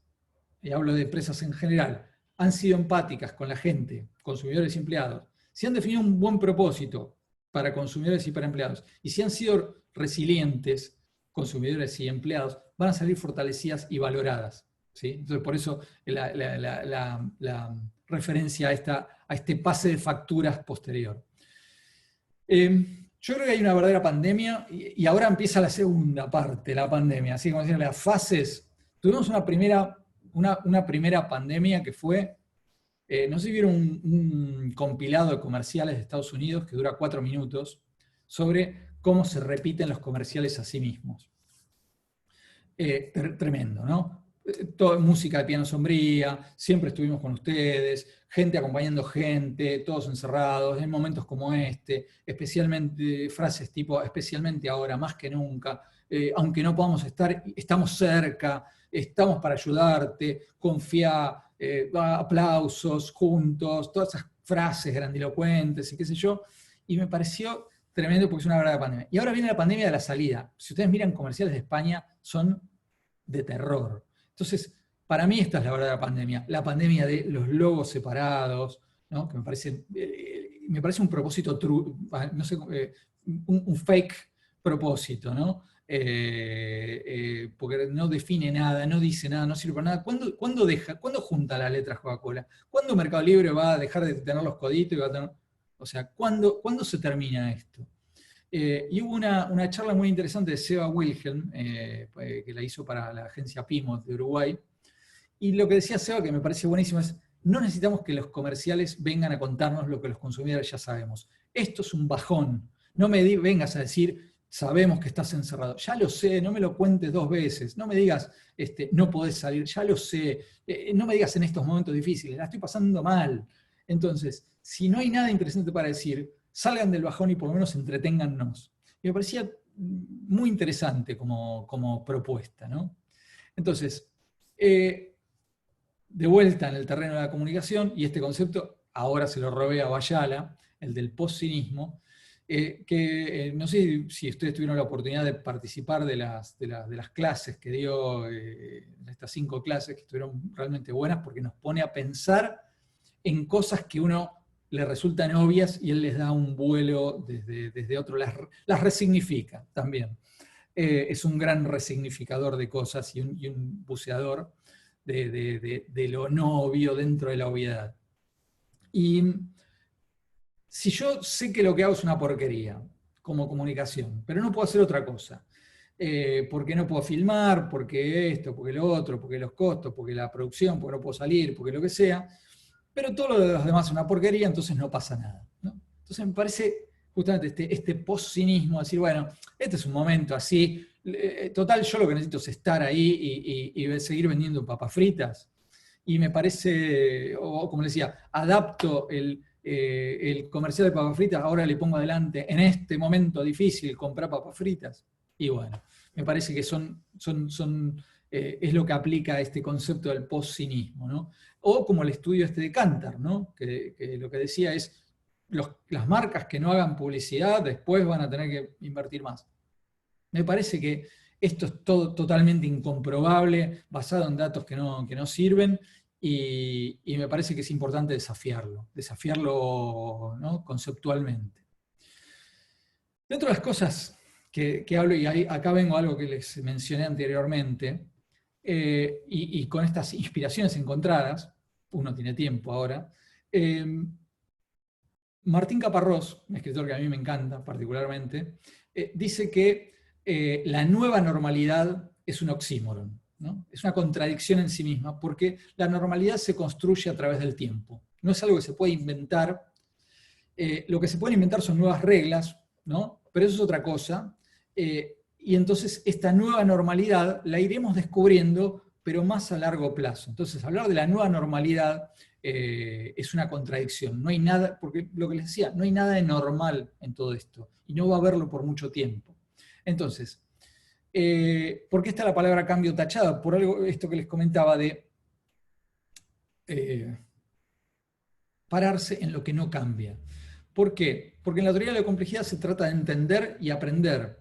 y hablo de empresas en general, han sido empáticas con la gente, consumidores y empleados, si han definido un buen propósito para consumidores y para empleados, y si han sido resilientes, consumidores y empleados, van a salir fortalecidas y valoradas. ¿Sí? Entonces, por eso la referencia a este pase de facturas posterior. Yo creo que hay una verdadera pandemia, y ahora empieza la segunda parte de la pandemia, así como decían las fases. Tuvimos una primera pandemia que fue, no sé si vieron un compilado de comerciales de Estados Unidos que dura 4 minutos, sobre cómo se repiten los comerciales a sí mismos. Tremendo, ¿no? Música de piano sombría, siempre estuvimos con ustedes, gente acompañando gente, todos encerrados, en momentos como este, especialmente frases tipo, especialmente ahora, más que nunca, aunque no podamos estar, estamos cerca, estamos para ayudarte, confía, aplausos, juntos, todas esas frases grandilocuentes y qué sé yo, y me pareció tremendo porque es una verdadera pandemia. Y ahora viene la pandemia de la salida. Si ustedes miran comerciales de España, son de terror. Entonces, para mí esta es la verdadera pandemia. La pandemia de los logos separados, ¿no? Que me parece un propósito, no sé, un fake propósito, ¿no? Porque no define nada, no dice nada, no sirve para nada. ¿Cuándo junta las letras Coca-Cola? ¿Cuándo Mercado Libre va a dejar de tener los coditos y va a tener... O sea, ¿cuándo se termina esto? Y hubo una charla muy interesante de Seba Wilhelm, que la hizo para la agencia Pimos de Uruguay, y lo que decía Seba, que me parece buenísimo, es no necesitamos que los comerciales vengan a contarnos lo que los consumidores ya sabemos. Esto es un bajón. No me vengas a decir, sabemos que estás encerrado. Ya lo sé, no me lo cuentes 2 veces. No me digas, no podés salir, ya lo sé. No me digas en estos momentos difíciles, la estoy pasando mal. Entonces, si no hay nada interesante para decir, salgan del bajón y por lo menos entreténgannos. Y me parecía muy interesante como propuesta, ¿no? Entonces, de vuelta en el terreno de la comunicación, y este concepto ahora se lo robé a Bayala, el del post-cinismo, que no sé si ustedes tuvieron la oportunidad de participar de las clases que dio, estas 5 clases que estuvieron realmente buenas, porque nos pone a pensar en cosas que uno le resultan obvias y él les da un vuelo desde otro, las resignifica también. Es un gran resignificador de cosas y un buceador de lo no obvio dentro de la obviedad. Y si yo sé que lo que hago es una porquería como comunicación, pero no puedo hacer otra cosa, porque no puedo filmar, porque esto, porque lo otro, porque los costos, porque la producción, porque no puedo salir, porque lo que sea, pero todo lo de los demás es una porquería, entonces no pasa nada, ¿no? Entonces me parece justamente este post-cinismo, decir, bueno, este es un momento así, total, yo lo que necesito es estar ahí y seguir vendiendo papas fritas, y me parece, o como decía, adapto el comercial de papas fritas, ahora le pongo adelante, en este momento difícil, comprar papas fritas. Y bueno, me parece que es lo que aplica este concepto del post-cinismo, ¿no? O como el estudio este de Kantar, ¿no? Que lo que decía es, las marcas que no hagan publicidad después van a tener que invertir más. Me parece que esto es todo totalmente incomprobable, basado en datos que no sirven, y me parece que es importante desafiarlo, ¿no? Conceptualmente. Dentro de las cosas que hablo, y acá vengo a algo que les mencioné anteriormente, y con estas inspiraciones encontradas, uno tiene tiempo ahora, Martín Caparrós, un escritor que a mí me encanta particularmente, dice que la nueva normalidad es un oxímoron, ¿no? Es una contradicción en sí misma, porque la normalidad se construye a través del tiempo. No es algo que se puede inventar. Lo que se pueden inventar son nuevas reglas, ¿no? Pero eso es otra cosa. Y entonces esta nueva normalidad la iremos descubriendo, pero más a largo plazo. Entonces hablar de la nueva normalidad es una contradicción. No hay nada, porque lo que les decía, no hay nada de normal en todo esto, y no va a haberlo por mucho tiempo. Entonces, ¿por qué está la palabra cambio tachada? Por algo, esto que les comentaba de pararse en lo que no cambia. ¿Por qué? Porque en la teoría de la complejidad se trata de entender y aprender,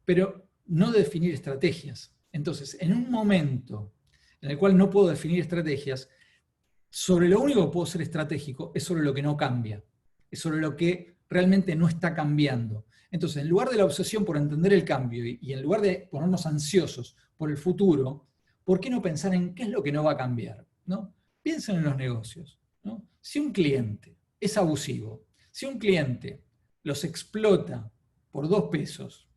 pero no de definir estrategias. Entonces, en un momento en el cual no puedo definir estrategias, sobre lo único que puedo ser estratégico es sobre lo que no cambia, es sobre lo que realmente no está cambiando. Entonces, en lugar de la obsesión por entender el cambio y en lugar de ponernos ansiosos por el futuro, ¿por qué no pensar en qué es lo que no va a cambiar? ¿No? Piensen en los negocios, ¿no? Si un cliente es abusivo, si un cliente los explota por 2 pesos,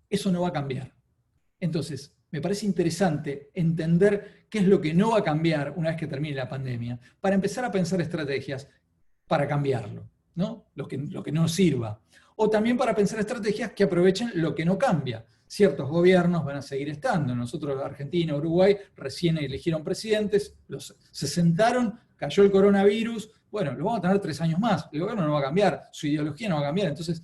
eso no va a cambiar. Entonces, me parece interesante entender qué es lo que no va a cambiar una vez que termine la pandemia, para empezar a pensar estrategias para cambiarlo, ¿no? Lo que no sirva. O también para pensar estrategias que aprovechen lo que no cambia. Ciertos gobiernos van a seguir estando. Nosotros, Argentina, Uruguay, recién eligieron presidentes, se sentaron, cayó el coronavirus, bueno, lo vamos a tener 3 años más. El gobierno no va a cambiar, su ideología no va a cambiar. Entonces,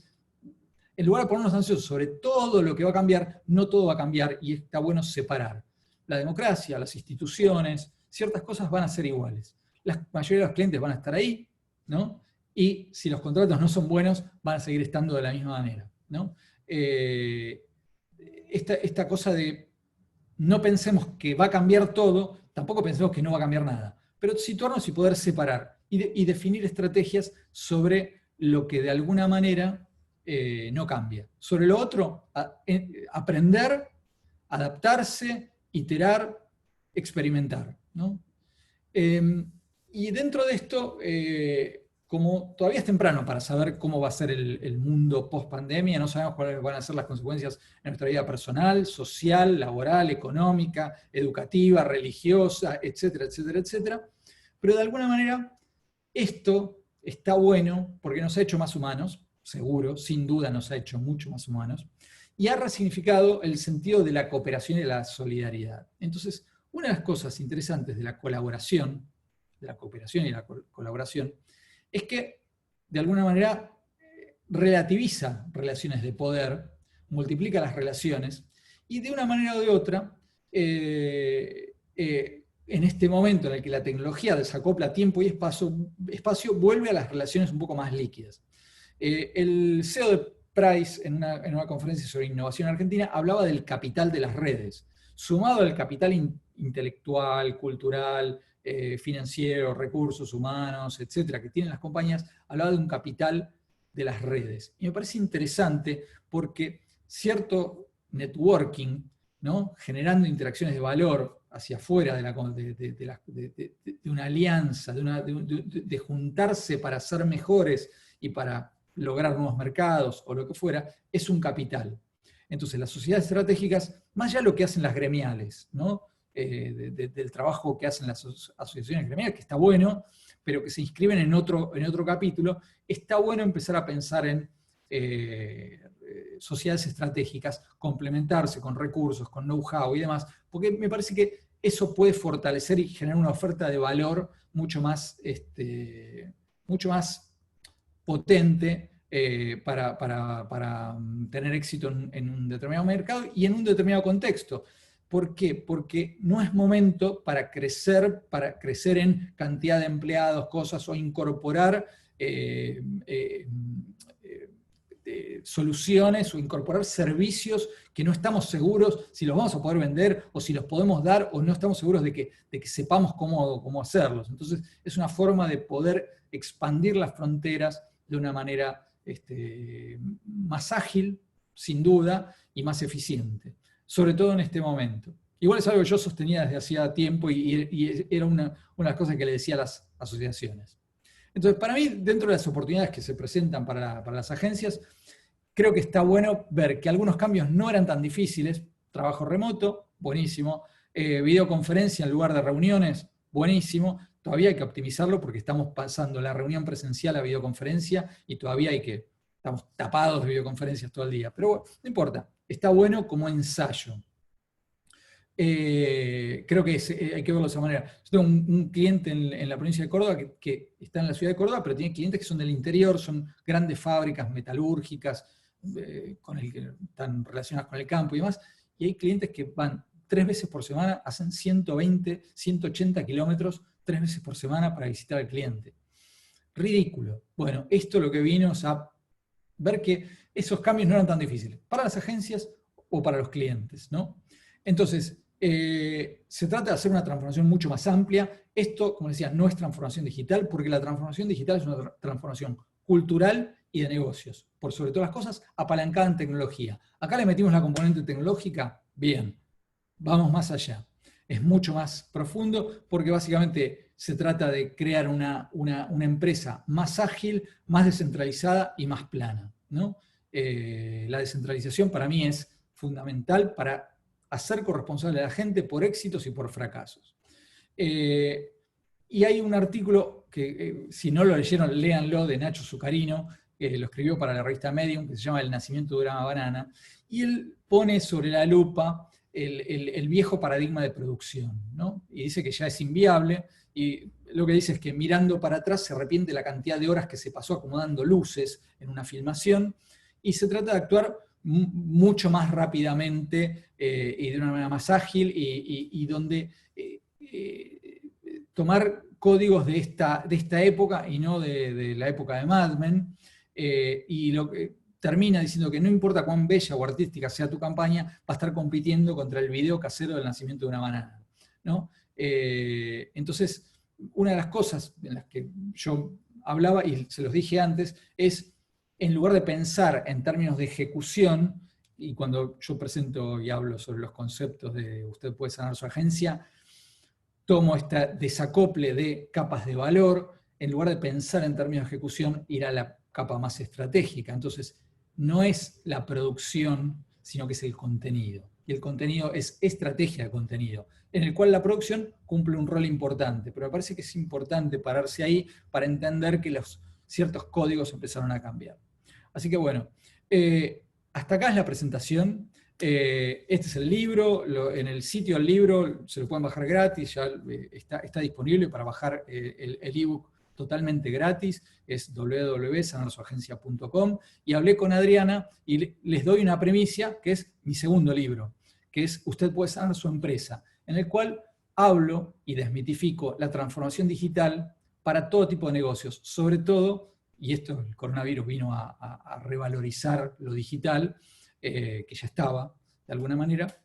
en lugar de ponernos ansiosos sobre todo lo que va a cambiar, no todo va a cambiar, y está bueno separar. La democracia, las instituciones, ciertas cosas van a ser iguales. La mayoría de los clientes van a estar ahí, ¿no? Y si los contratos no son buenos, van a seguir estando de la misma manera, ¿no? Esta cosa de no pensemos que va a cambiar todo, tampoco pensemos que no va a cambiar nada, pero situarnos y poder separar y definir estrategias sobre lo que de alguna manera no cambia. Sobre lo otro, aprender, adaptarse, iterar, experimentar, ¿no? Y dentro de esto, como todavía es temprano para saber cómo va a ser el mundo post-pandemia, no sabemos cuáles van a ser las consecuencias en nuestra vida personal, social, laboral, económica, educativa, religiosa, etcétera, etcétera, etcétera. Pero de alguna manera, esto está bueno porque nos ha hecho más humanos, seguro, sin duda nos ha hecho mucho más humanos, y ha resignificado el sentido de la cooperación y de la solidaridad. Entonces, una de las cosas interesantes de la colaboración, de la cooperación y la colaboración, es que, de alguna manera, relativiza relaciones de poder, multiplica las relaciones, y de una manera o de otra, en este momento en el que la tecnología desacopla tiempo y espacio, vuelve a las relaciones un poco más líquidas. El CEO de Price, en una conferencia sobre innovación en Argentina, hablaba del capital de las redes, sumado al capital intelectual, cultural, financiero, recursos humanos, etcétera, que tienen las compañías, hablaba de un capital de las redes. Y me parece interesante porque cierto networking, ¿no? Generando interacciones de valor hacia afuera de una alianza, de juntarse para ser mejores y para lograr nuevos mercados o lo que fuera, es un capital. Entonces, las sociedades estratégicas, más allá de lo que hacen las gremiales, ¿no? Del trabajo que hacen las asociaciones gremiales, que está bueno, pero que se inscriben en otro capítulo, está bueno empezar a pensar en sociedades estratégicas, complementarse con recursos, con know-how y demás, porque me parece que eso puede fortalecer y generar una oferta de valor mucho más mucho más potente para tener éxito en un determinado mercado y en un determinado contexto. ¿Por qué? Porque no es momento para crecer en cantidad de empleados, cosas, o incorporar soluciones o incorporar servicios que no estamos seguros si los vamos a poder vender o si los podemos dar, o no estamos seguros de que sepamos cómo hacerlos. Entonces es una forma de poder expandir las fronteras de una manera más ágil, sin duda, y más eficiente, sobre todo en este momento. Igual es algo que yo sostenía desde hacía tiempo y era una de las cosas que le decía a las asociaciones. Entonces, para mí, dentro de las oportunidades que se presentan para las agencias, creo que está bueno ver que algunos cambios no eran tan difíciles. Trabajo remoto, buenísimo. Videoconferencia en lugar de reuniones, buenísimo. Todavía hay que optimizarlo porque estamos pasando la reunión presencial a videoconferencia y todavía estamos tapados de videoconferencias todo el día. Pero bueno, no importa, está bueno como ensayo. Creo que hay que verlo de esa manera. Yo tengo un cliente en la provincia de Córdoba que está en la ciudad de Córdoba, pero tiene clientes que son del interior, son grandes fábricas metalúrgicas, que están relacionadas con el campo y demás, y hay clientes que van 3 veces por semana, hacen 120, 180 kilómetros 3 veces por semana para visitar al cliente. Ridículo. Bueno, esto lo que vino es a ver que esos cambios no eran tan difíciles para las agencias o para los clientes, ¿no? Entonces, se trata de hacer una transformación mucho más amplia. Esto, como decía, no es transformación digital, porque la transformación digital es una transformación cultural y de negocios. Por sobre todas las cosas, apalancada en tecnología. Acá le metimos la componente tecnológica, bien, vamos más allá. Es mucho más profundo porque básicamente se trata de crear una empresa más ágil, más descentralizada y más plana, ¿no? La descentralización para mí es fundamental para hacer corresponsable a la gente por éxitos y por fracasos. Y hay un artículo que, si no lo leyeron, léanlo, de Nacho Zucarino, que lo escribió para la revista Medium, que se llama El nacimiento de una banana, y él pone sobre la lupa el viejo paradigma de producción, ¿no? Y dice que ya es inviable, y lo que dice es que mirando para atrás se arrepiente la cantidad de horas que se pasó acomodando luces en una filmación, y se trata de actuar mucho más rápidamente y de una manera más ágil y donde tomar códigos de esta época y no de la época de Mad Men, y lo que termina diciendo que no importa cuán bella o artística sea tu campaña, va a estar compitiendo contra el video casero del nacimiento de una banana, ¿no? Entonces, una de las cosas en las que yo hablaba, y se los dije antes, es en lugar de pensar en términos de ejecución, y cuando yo presento y hablo sobre los conceptos de usted puede sanar su agencia, tomo este desacople de capas de valor, en lugar de pensar en términos de ejecución, ir a la capa más estratégica. Entonces, no es la producción, sino que es el contenido. Y el contenido es estrategia de contenido, en el cual la producción cumple un rol importante. Pero me parece que es importante pararse ahí para entender que ciertos códigos empezaron a cambiar. Así que bueno, hasta acá es la presentación. Este es el libro, en el sitio del libro se lo pueden bajar gratis, ya está disponible para bajar el ebook totalmente gratis, es www.sanarsuagencia.com, y hablé con Adriana y les doy una premisa que es mi segundo libro, que es Usted puede sanar su empresa, en el cual hablo y desmitifico la transformación digital para todo tipo de negocios, sobre todo, y esto el coronavirus vino a revalorizar lo digital, que ya estaba de alguna manera,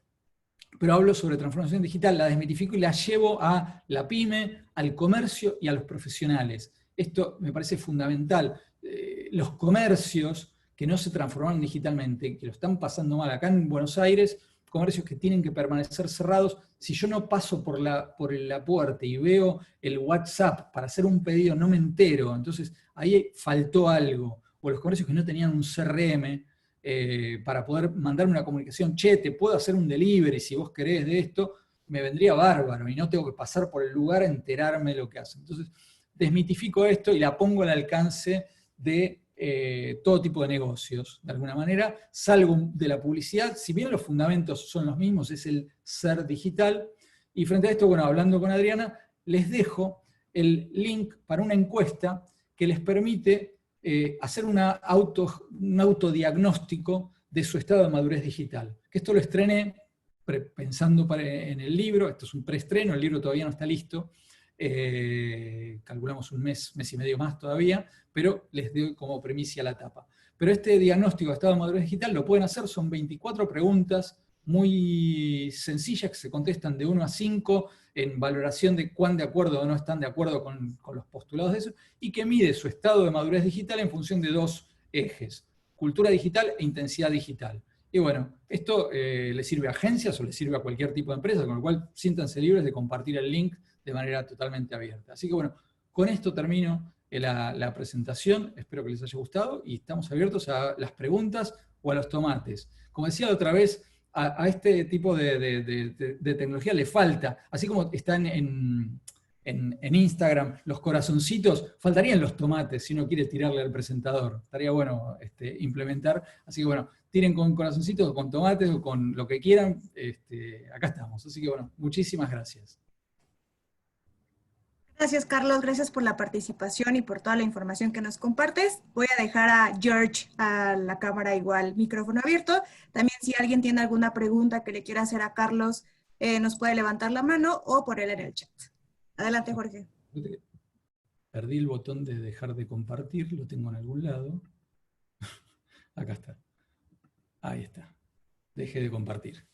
pero hablo sobre transformación digital, la desmitifico y la llevo a la pyme, al comercio y a los profesionales. Esto me parece fundamental. Los comercios que no se transformaron digitalmente, que lo están pasando mal acá en Buenos Aires, comercios que tienen que permanecer cerrados, si yo no paso por la puerta y veo el WhatsApp para hacer un pedido, no me entero, entonces ahí faltó algo. O los comercios que no tenían un CRM, para poder mandarme una comunicación, che, te puedo hacer un delivery si vos querés de esto, me vendría bárbaro y no tengo que pasar por el lugar a enterarme de lo que hacen. Entonces, desmitifico esto y la pongo al alcance de todo tipo de negocios, de alguna manera. Salgo de la publicidad, si bien los fundamentos son los mismos, es el ser digital, y frente a esto, bueno, hablando con Adriana, les dejo el link para una encuesta que les permite hacer un autodiagnóstico de su estado de madurez digital. Que esto lo estrené pensando en el libro, esto es un preestreno, el libro todavía no está listo, calculamos un mes y medio más todavía, pero les doy como primicia la etapa. Pero este diagnóstico de estado de madurez digital lo pueden hacer, son 24 preguntas muy sencillas que se contestan de 1 a 5 en valoración de cuán de acuerdo o no están de acuerdo con los postulados de eso, y que mide su estado de madurez digital en función de 2 ejes, cultura digital e intensidad digital. Y bueno, esto le sirve a agencias o le sirve a cualquier tipo de empresa, con lo cual siéntanse libres de compartir el link de manera totalmente abierta. Así que bueno, con esto termino la presentación, espero que les haya gustado y estamos abiertos a las preguntas o a los tomates. Como decía la otra vez, a este tipo de tecnología le falta, así como están en Instagram los corazoncitos, faltarían los tomates si uno quiere tirarle al presentador. Estaría bueno implementar, así que bueno, tiren con corazoncitos o con tomates o con lo que quieran, acá estamos. Así que bueno, muchísimas gracias. Gracias, Carlos. Gracias por la participación y por toda la información que nos compartes. Voy a dejar a George a la cámara igual, micrófono abierto. También si alguien tiene alguna pregunta que le quiera hacer a Carlos, nos puede levantar la mano o ponerla en el chat. Adelante, Jorge. Perdí el botón de dejar de compartir, lo tengo en algún lado. Acá está. Ahí está. Dejé de compartir.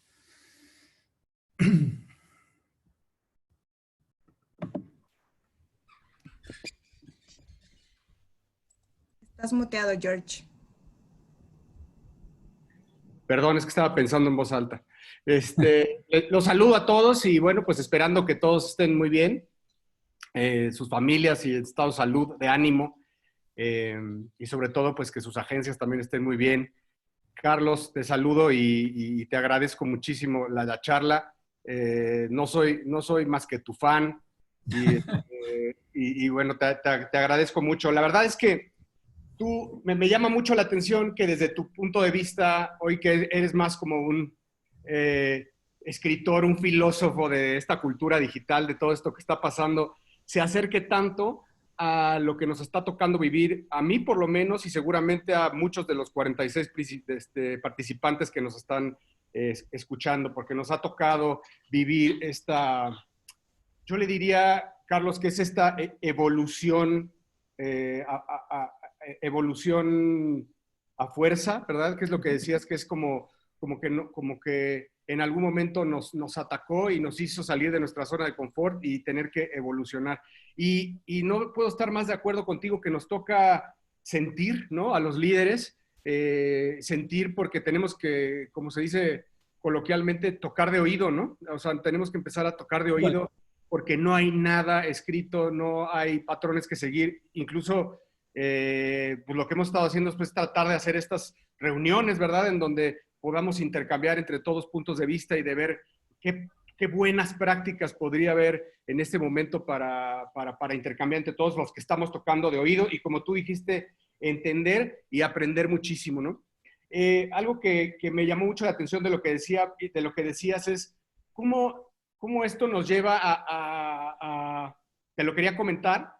Estás muteado, George. Perdón, es que estaba pensando en voz alta. Los saludo a todos y bueno, pues esperando que todos estén muy bien, sus familias y en estado de salud, de ánimo, y sobre todo pues que sus agencias también estén muy bien. Carlos, te saludo y te agradezco muchísimo la charla. No soy más que tu fan y bueno, te agradezco mucho. La verdad es que me llama mucho la atención que desde tu punto de vista, hoy que eres más como un escritor, un filósofo de esta cultura digital, de todo esto que está pasando, se acerque tanto a lo que nos está tocando vivir, a mí por lo menos, y seguramente a muchos de los 46 participantes que nos están escuchando, porque nos ha tocado vivir yo le diría, Carlos, que es esta evolución evolución a fuerza, ¿verdad? Que es lo que decías, que es como que en algún momento nos atacó y nos hizo salir de nuestra zona de confort y tener que evolucionar. Y no puedo estar más de acuerdo contigo que nos toca sentir, ¿no? A los líderes, sentir porque tenemos que, como se dice coloquialmente, tocar de oído, ¿no? O sea, tenemos que empezar a tocar de oído porque no hay nada escrito, no hay patrones que seguir, incluso pues lo que hemos estado haciendo es pues, tratar de hacer estas reuniones, ¿verdad? En donde podamos intercambiar entre todos puntos de vista y de ver qué buenas prácticas podría haber en este momento para intercambiar entre todos los que estamos tocando de oído y, como tú dijiste, entender y aprender muchísimo, ¿no? Algo que me llamó mucho la atención de lo que decías es cómo esto nos lleva te lo quería comentar,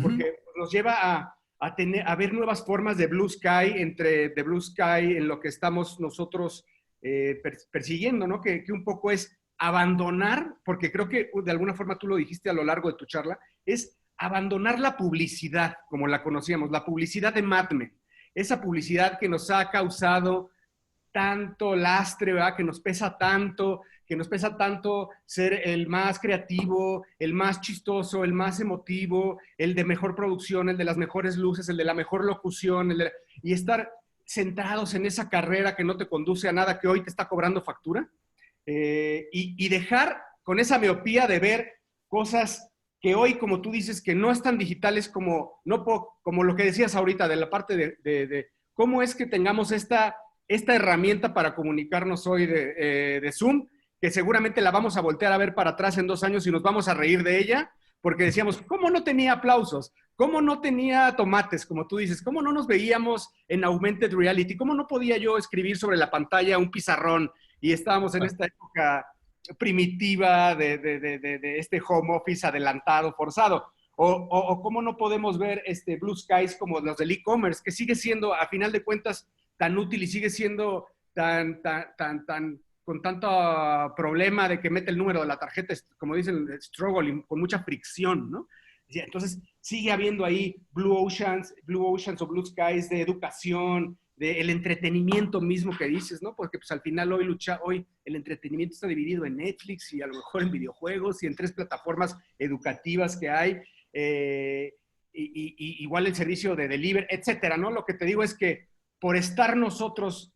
porque nos lleva a ver nuevas formas de Blue Sky, de Blue Sky en lo que estamos nosotros persiguiendo, ¿no? Que un poco es abandonar, porque creo que de alguna forma tú lo dijiste a lo largo de tu charla, es abandonar la publicidad como la conocíamos, la publicidad de Mad Men, esa publicidad que nos ha causado tanto lastre, ¿verdad? Que nos pesa tanto ser el más creativo, el más chistoso, el más emotivo, el de mejor producción, el de las mejores luces, el de la mejor locución, y estar centrados en esa carrera que no te conduce a nada, que hoy te está cobrando factura, y dejar con esa miopía de ver cosas que hoy, como tú dices, que no están digitales como lo que decías ahorita de la parte de cómo es que tengamos esta herramienta para comunicarnos hoy de Zoom, que seguramente la vamos a voltear a ver para atrás en 2 años y nos vamos a reír de ella, porque decíamos, ¿cómo no tenía aplausos? ¿Cómo no tenía tomates, como tú dices? ¿Cómo no nos veíamos en Augmented Reality? ¿Cómo no podía yo escribir sobre la pantalla un pizarrón? Y estábamos en esta época primitiva de este home office adelantado, forzado. O cómo no podemos ver Blue Skies como los del e-commerce, que sigue siendo, a final de cuentas, tan útil y sigue siendo con tanto problema de que mete el número de la tarjeta, como dicen, struggle, con mucha fricción, ¿no? Entonces, sigue habiendo ahí Blue Oceans o Blue Skies de educación, del entretenimiento mismo que dices, ¿no? Porque pues al final hoy el entretenimiento está dividido en Netflix y a lo mejor en videojuegos y en 3 plataformas educativas que hay, y igual el servicio de delivery, etcétera, ¿no? Lo que te digo es que por estar nosotros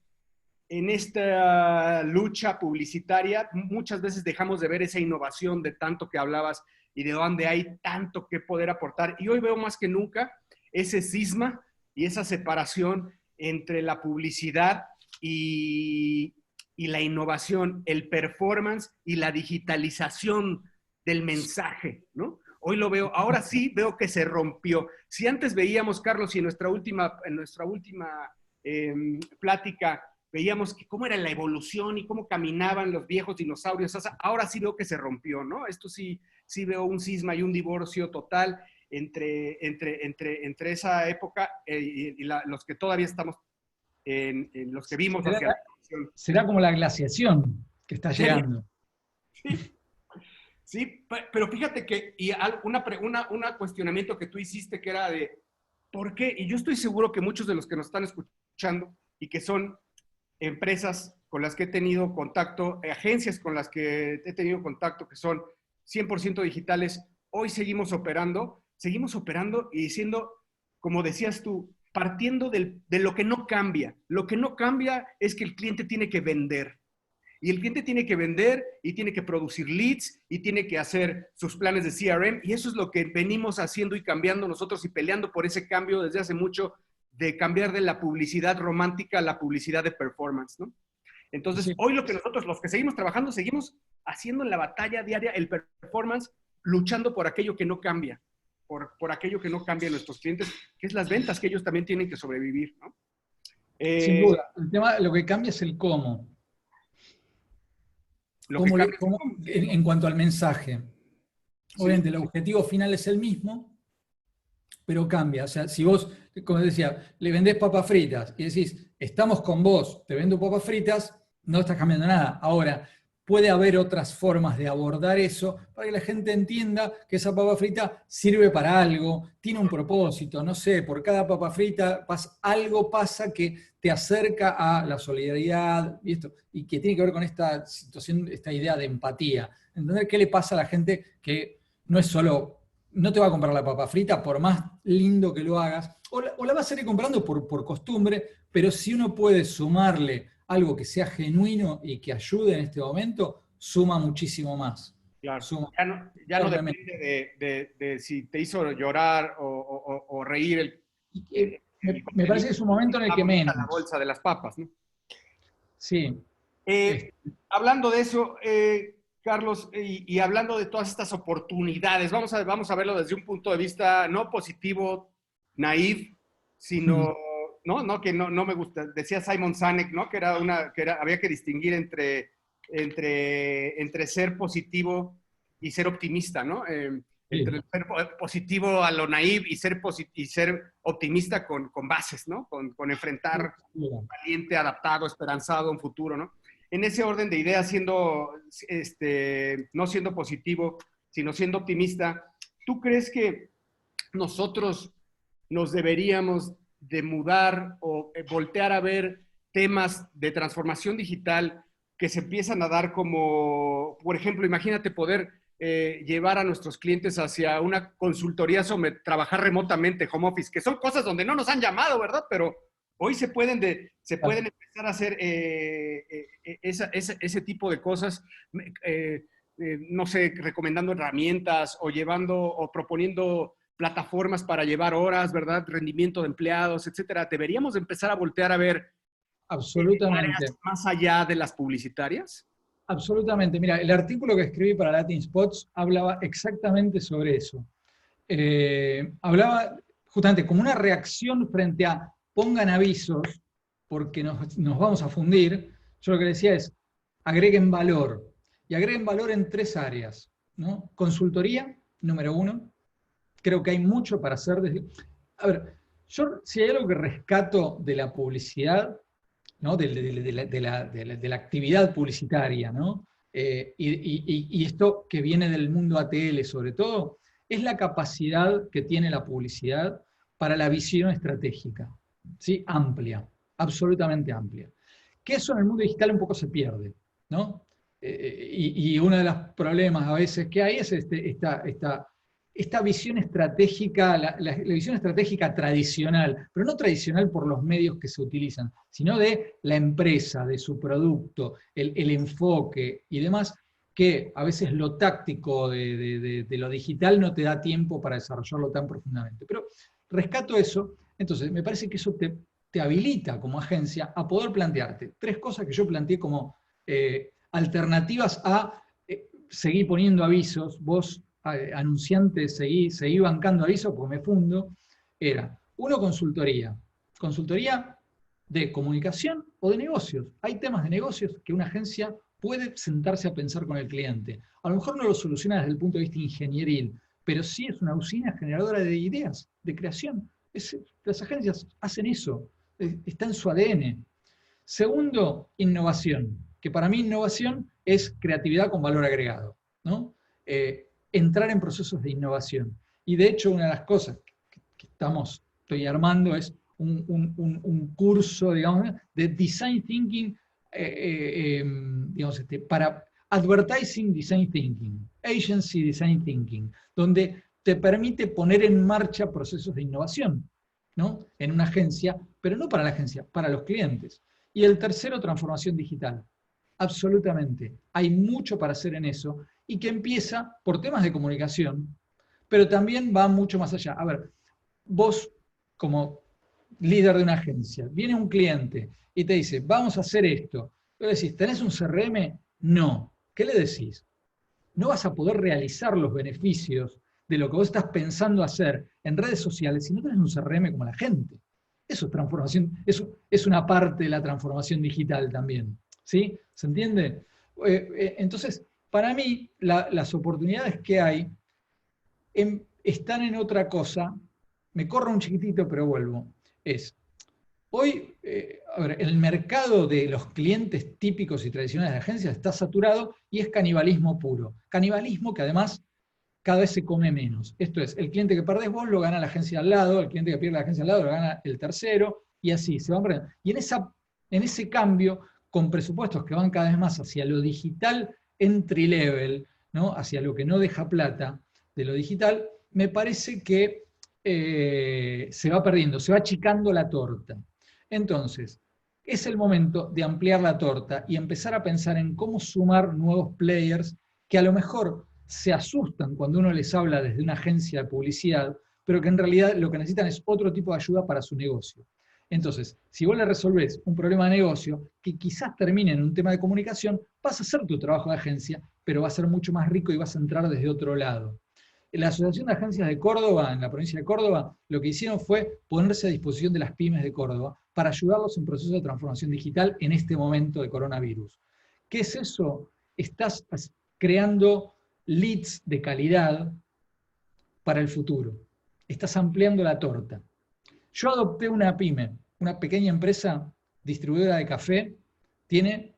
en esta lucha publicitaria, muchas veces dejamos de ver esa innovación de tanto que hablabas y de donde hay tanto que poder aportar. Y hoy veo más que nunca ese cisma y esa separación entre la publicidad y la innovación, el performance y la digitalización del mensaje, ¿no? Hoy lo veo, ahora sí veo que se rompió. Si antes veíamos, Carlos, y en nuestra última plática, veíamos que cómo era la evolución y cómo caminaban los viejos dinosaurios, ahora sí veo que se rompió, ¿no? Esto sí veo un cisma y un divorcio total entre esa época y los que todavía estamos en los que vimos hacia la evolución. Será como la glaciación que está llegando. Sí, pero fíjate que un cuestionamiento que tú hiciste que era de ¿por qué? Y yo estoy seguro que muchos de los que nos están escuchando y que son empresas con las que he tenido contacto, agencias con las que he tenido contacto que son 100% digitales, hoy seguimos operando y diciendo, como decías tú, partiendo de lo que no cambia. Lo que no cambia es que el cliente tiene que vender. Y el cliente tiene que vender y tiene que producir leads y tiene que hacer sus planes de CRM. Y eso es lo que venimos haciendo y cambiando nosotros y peleando por ese cambio desde hace mucho, de cambiar de la publicidad romántica a la publicidad de performance, ¿no? Entonces, sí. Hoy lo que nosotros, los que seguimos trabajando, seguimos haciendo en la batalla diaria el performance, luchando por aquello que no cambia, por aquello que no cambia en nuestros clientes, que es las ventas, que ellos también tienen que sobrevivir, ¿no? Sin duda. El tema, lo que cambia es el cómo. En cuanto al mensaje. Obviamente, sí. El objetivo final es el mismo, pero cambia. O sea, si vos, como decía, le vendés papas fritas y decís, estamos con vos, te vendo papas fritas, no estás cambiando nada. Ahora, puede haber otras formas de abordar eso para que la gente entienda que esa papa frita sirve para algo, tiene un propósito, no sé, por cada papa frita algo pasa que te acerca a la solidaridad y que tiene que ver con esta situación, esta idea de empatía. Entender qué le pasa a la gente que no es solo, no te va a comprar la papa frita por más lindo que lo hagas, o la va a seguir comprando por costumbre, pero si uno puede sumarle algo que sea genuino y que ayude en este momento, suma muchísimo más. Claro, ya no depende de si te hizo llorar o reír. Me parece que es un momento en el que menos. La bolsa de las papas, ¿no? Sí. Hablando de eso, Carlos, y hablando de todas estas oportunidades, vamos a verlo desde un punto de vista no positivo, naif, sino... No, que no me gusta. Decía Simon Sinek, ¿no? Que había que distinguir entre ser positivo y ser optimista, ¿no? Entre ser positivo a lo naive y ser optimista con bases, ¿no? Con enfrentar valiente, adaptado, esperanzado un futuro, ¿no? En ese orden de ideas, no siendo positivo, sino siendo optimista, ¿tú crees que nosotros nos deberíamos de mudar o voltear a ver temas de transformación digital que se empiezan a dar como, por ejemplo, imagínate poder llevar a nuestros clientes hacia una consultoría sobre trabajar remotamente, home office, que son cosas donde no nos han llamado, ¿verdad? Pero hoy se pueden empezar a hacer ese tipo de cosas, no sé, recomendando herramientas o proponiendo plataformas para llevar horas, ¿verdad? Rendimiento de empleados, etcétera. ¿Deberíamos empezar a voltear a ver absolutamente más allá de las publicitarias? Absolutamente. Mira, el artículo que escribí para Latin Spots hablaba exactamente sobre eso. Hablaba justamente como una reacción frente a pongan avisos porque nos vamos a fundir. Yo lo que decía es agreguen valor. Y agreguen valor en 3 áreas, ¿no? Consultoría, número 1. creo que hay mucho para hacer desde... A ver, yo si hay algo que rescato de la publicidad, ¿no? de la actividad publicitaria, ¿no? Y esto que viene del mundo ATL sobre todo, es la capacidad que tiene la publicidad para la visión estratégica, ¿sí? Amplia, absolutamente amplia. Que eso en el mundo digital un poco se pierde, ¿no? Y uno de los problemas a veces que hay es esta visión estratégica, la visión estratégica tradicional, pero no tradicional por los medios que se utilizan, sino de la empresa, de su producto, el enfoque y demás, que a veces lo táctico de lo digital no te da tiempo para desarrollarlo tan profundamente. Pero rescato eso, entonces me parece que eso te habilita como agencia a poder plantearte 3 cosas que yo planteé como alternativas a seguir poniendo avisos. Vos, anunciante, seguí bancando avisos porque me fundo. Era, 1, consultoría. Consultoría de comunicación o de negocios. Hay temas de negocios que una agencia puede sentarse a pensar con el cliente. A lo mejor no lo soluciona desde el punto de vista ingenieril, pero sí es una usina generadora de ideas, de creación. Las agencias hacen eso, está en su ADN. Segundo, innovación, que para mí innovación es creatividad con valor agregado, ¿no? Entrar en procesos de innovación. Y de hecho, una de las cosas que estoy armando es un curso, digamos, de Design Thinking, digamos, para Advertising Design Thinking, Agency Design Thinking, donde te permite poner en marcha procesos de innovación, ¿no? En una agencia, pero no para la agencia, para los clientes. Y el tercero, transformación digital. Absolutamente. Hay mucho para hacer en eso y que empieza por temas de comunicación, pero también va mucho más allá. A ver, vos como líder de una agencia, viene un cliente y te dice, vamos a hacer esto. Tú le decís, ¿tenés un CRM? No. ¿Qué le decís? No vas a poder realizar los beneficios de lo que vos estás pensando hacer en redes sociales si no tenés un CRM como la gente. Eso es transformación, eso es una parte de la transformación digital también. ¿Sí? ¿Se entiende? Entonces, para mí, las oportunidades que hay están en otra cosa. Me corro un chiquitito, pero vuelvo. Hoy, a ver, el mercado de los clientes típicos y tradicionales de agencias está saturado y es canibalismo puro. Canibalismo que además cada vez se come menos. Esto es, el cliente que perdés vos lo gana la agencia al lado, el cliente que pierde la agencia al lado lo gana el tercero, y así se van perdiendo. Y en ese cambio, con presupuestos que van cada vez más hacia lo digital entry level, ¿no? Hacia lo que no deja plata de lo digital, me parece que se va perdiendo, se va achicando la torta. Entonces, es el momento de ampliar la torta y empezar a pensar en cómo sumar nuevos players que a lo mejor se asustan cuando uno les habla desde una agencia de publicidad, pero que en realidad lo que necesitan es otro tipo de ayuda para su negocio. Entonces, si vos le resolvés un problema de negocio que quizás termine en un tema de comunicación, vas a hacer tu trabajo de agencia, pero va a ser mucho más rico y vas a entrar desde otro lado. La Asociación de Agencias de Córdoba, en la provincia de Córdoba, lo que hicieron fue ponerse a disposición de las pymes de Córdoba para ayudarlos en proceso de transformación digital en este momento de coronavirus. ¿Qué es eso? Estás creando leads de calidad para el futuro. Estás ampliando la torta. Yo adopté una pyme, una pequeña empresa distribuidora de café, tiene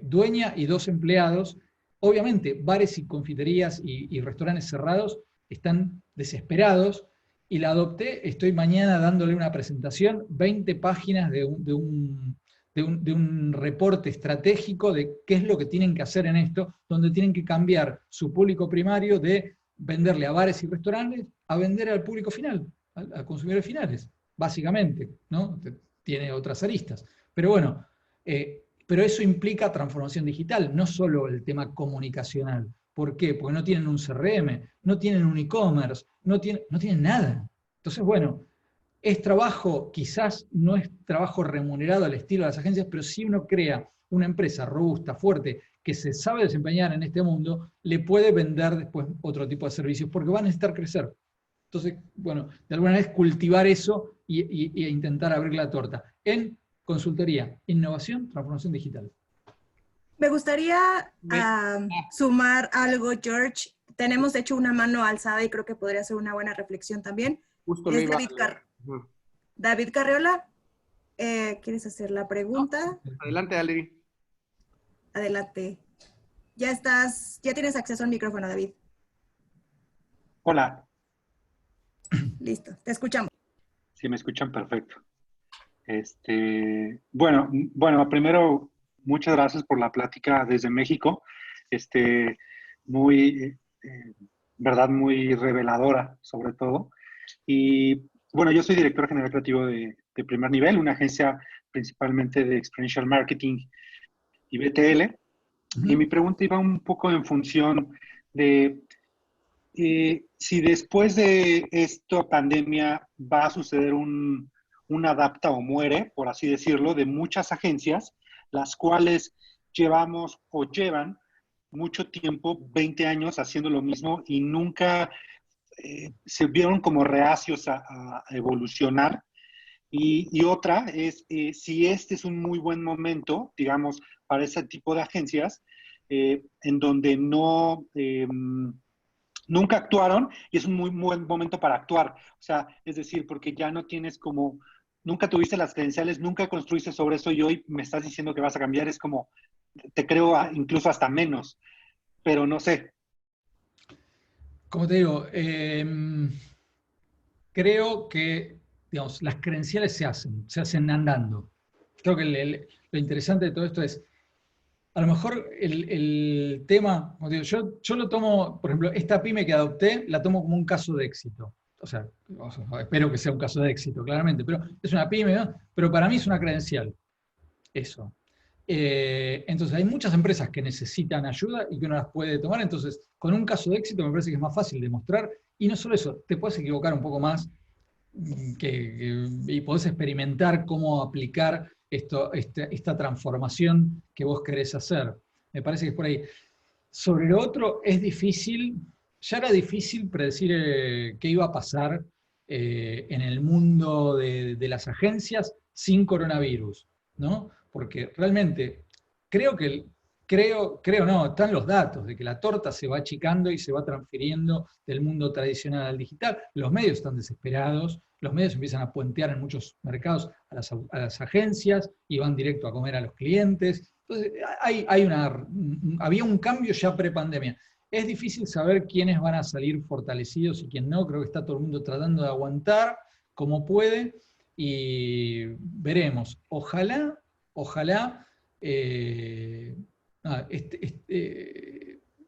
dueña y 2 empleados. Obviamente, bares y confiterías y restaurantes cerrados están desesperados y la adopté. Estoy mañana dándole una presentación, 20 páginas de un reporte estratégico de qué es lo que tienen que hacer en esto, donde tienen que cambiar su público primario de venderle a bares y restaurantes a vender al público final, a consumidores finales, básicamente, ¿no? Tiene otras aristas. Pero bueno, pero eso implica transformación digital, no solo el tema comunicacional. ¿Por qué? Porque no tienen un CRM, no tienen un e-commerce, no tienen nada. Entonces, bueno, es trabajo, quizás no es trabajo remunerado al estilo de las agencias, pero si uno crea una empresa robusta, fuerte, que se sabe desempeñar en este mundo, le puede vender después otro tipo de servicios, porque va a necesitar crecer. Entonces, bueno, de alguna vez cultivar eso e intentar abrir la torta. En consultoría, innovación, transformación digital. Me gustaría sumar algo, George. tenemos de hecho una mano alzada y creo que podría ser una buena reflexión también. Justo Es David Carriola. ¿Quieres hacer la pregunta? Adelante, Ale. Adelante. Ya tienes acceso al micrófono, David. Hola. Listo, te escuchamos. Si me escuchan, perfecto. Bueno, primero, muchas gracias por la plática desde México. Muy, verdad, muy reveladora, sobre todo. Y bueno, yo soy director general creativo de Primer Nivel, una agencia principalmente de Experiential Marketing y BTL. Y mi pregunta iba un poco en función de si después de esta pandemia va a suceder un adapta o muere, por así decirlo, de muchas agencias, las cuales llevamos o llevan mucho tiempo, 20 años haciendo lo mismo y nunca se vieron como reacios a evolucionar. Y otra es si este es un muy buen momento, digamos, para ese tipo de agencias, en donde nunca actuaron y es un muy buen momento para actuar. O sea, es decir, porque ya no tienes como, nunca tuviste las credenciales, nunca construiste sobre eso y hoy me estás diciendo que vas a cambiar, es como, te creo incluso hasta menos, pero no sé. Como te digo, creo que, digamos, las credenciales se hacen andando. Creo que lo interesante de todo esto es, a lo mejor el tema, como digo, yo lo tomo, por ejemplo, esta pyme que adopté, la tomo como un caso de éxito. O sea, espero que sea un caso de éxito, claramente, pero es una pyme, ¿no? Pero para mí es una credencial, eso. Entonces hay muchas empresas que necesitan ayuda y que uno las puede tomar, entonces con un caso de éxito me parece que es más fácil demostrar, y no solo eso, te puedes equivocar un poco más y podés experimentar cómo aplicar esta transformación que vos querés hacer. Me parece que es por ahí. Sobre lo otro, es difícil, ya era difícil predecir qué iba a pasar en el mundo de las agencias sin coronavirus, ¿no? Porque realmente creo no, están los datos de que la torta se va achicando y se va transfiriendo del mundo tradicional al digital. Los medios están desesperados, los medios empiezan a puentear en muchos mercados a las agencias y van directo a comer a los clientes. Entonces, había un cambio ya pre-pandemia. Es difícil saber quiénes van a salir fortalecidos y quién no. Creo que está todo el mundo tratando de aguantar como puede y veremos. Ojalá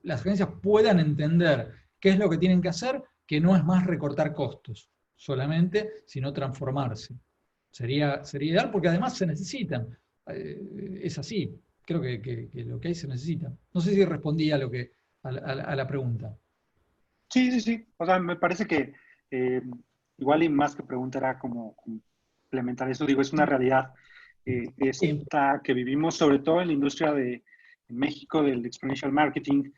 las agencias puedan entender qué es lo que tienen que hacer, que no es más recortar costos solamente, sino transformarse. Sería ideal porque además se necesitan. Es así. Creo que lo que hay se necesita. No sé si respondí a la pregunta. Sí. O sea, me parece que igual y más que pregunta era como complementar eso. Digo, es una realidad esta que vivimos, sobre todo en la industria de México, del Exponential Marketing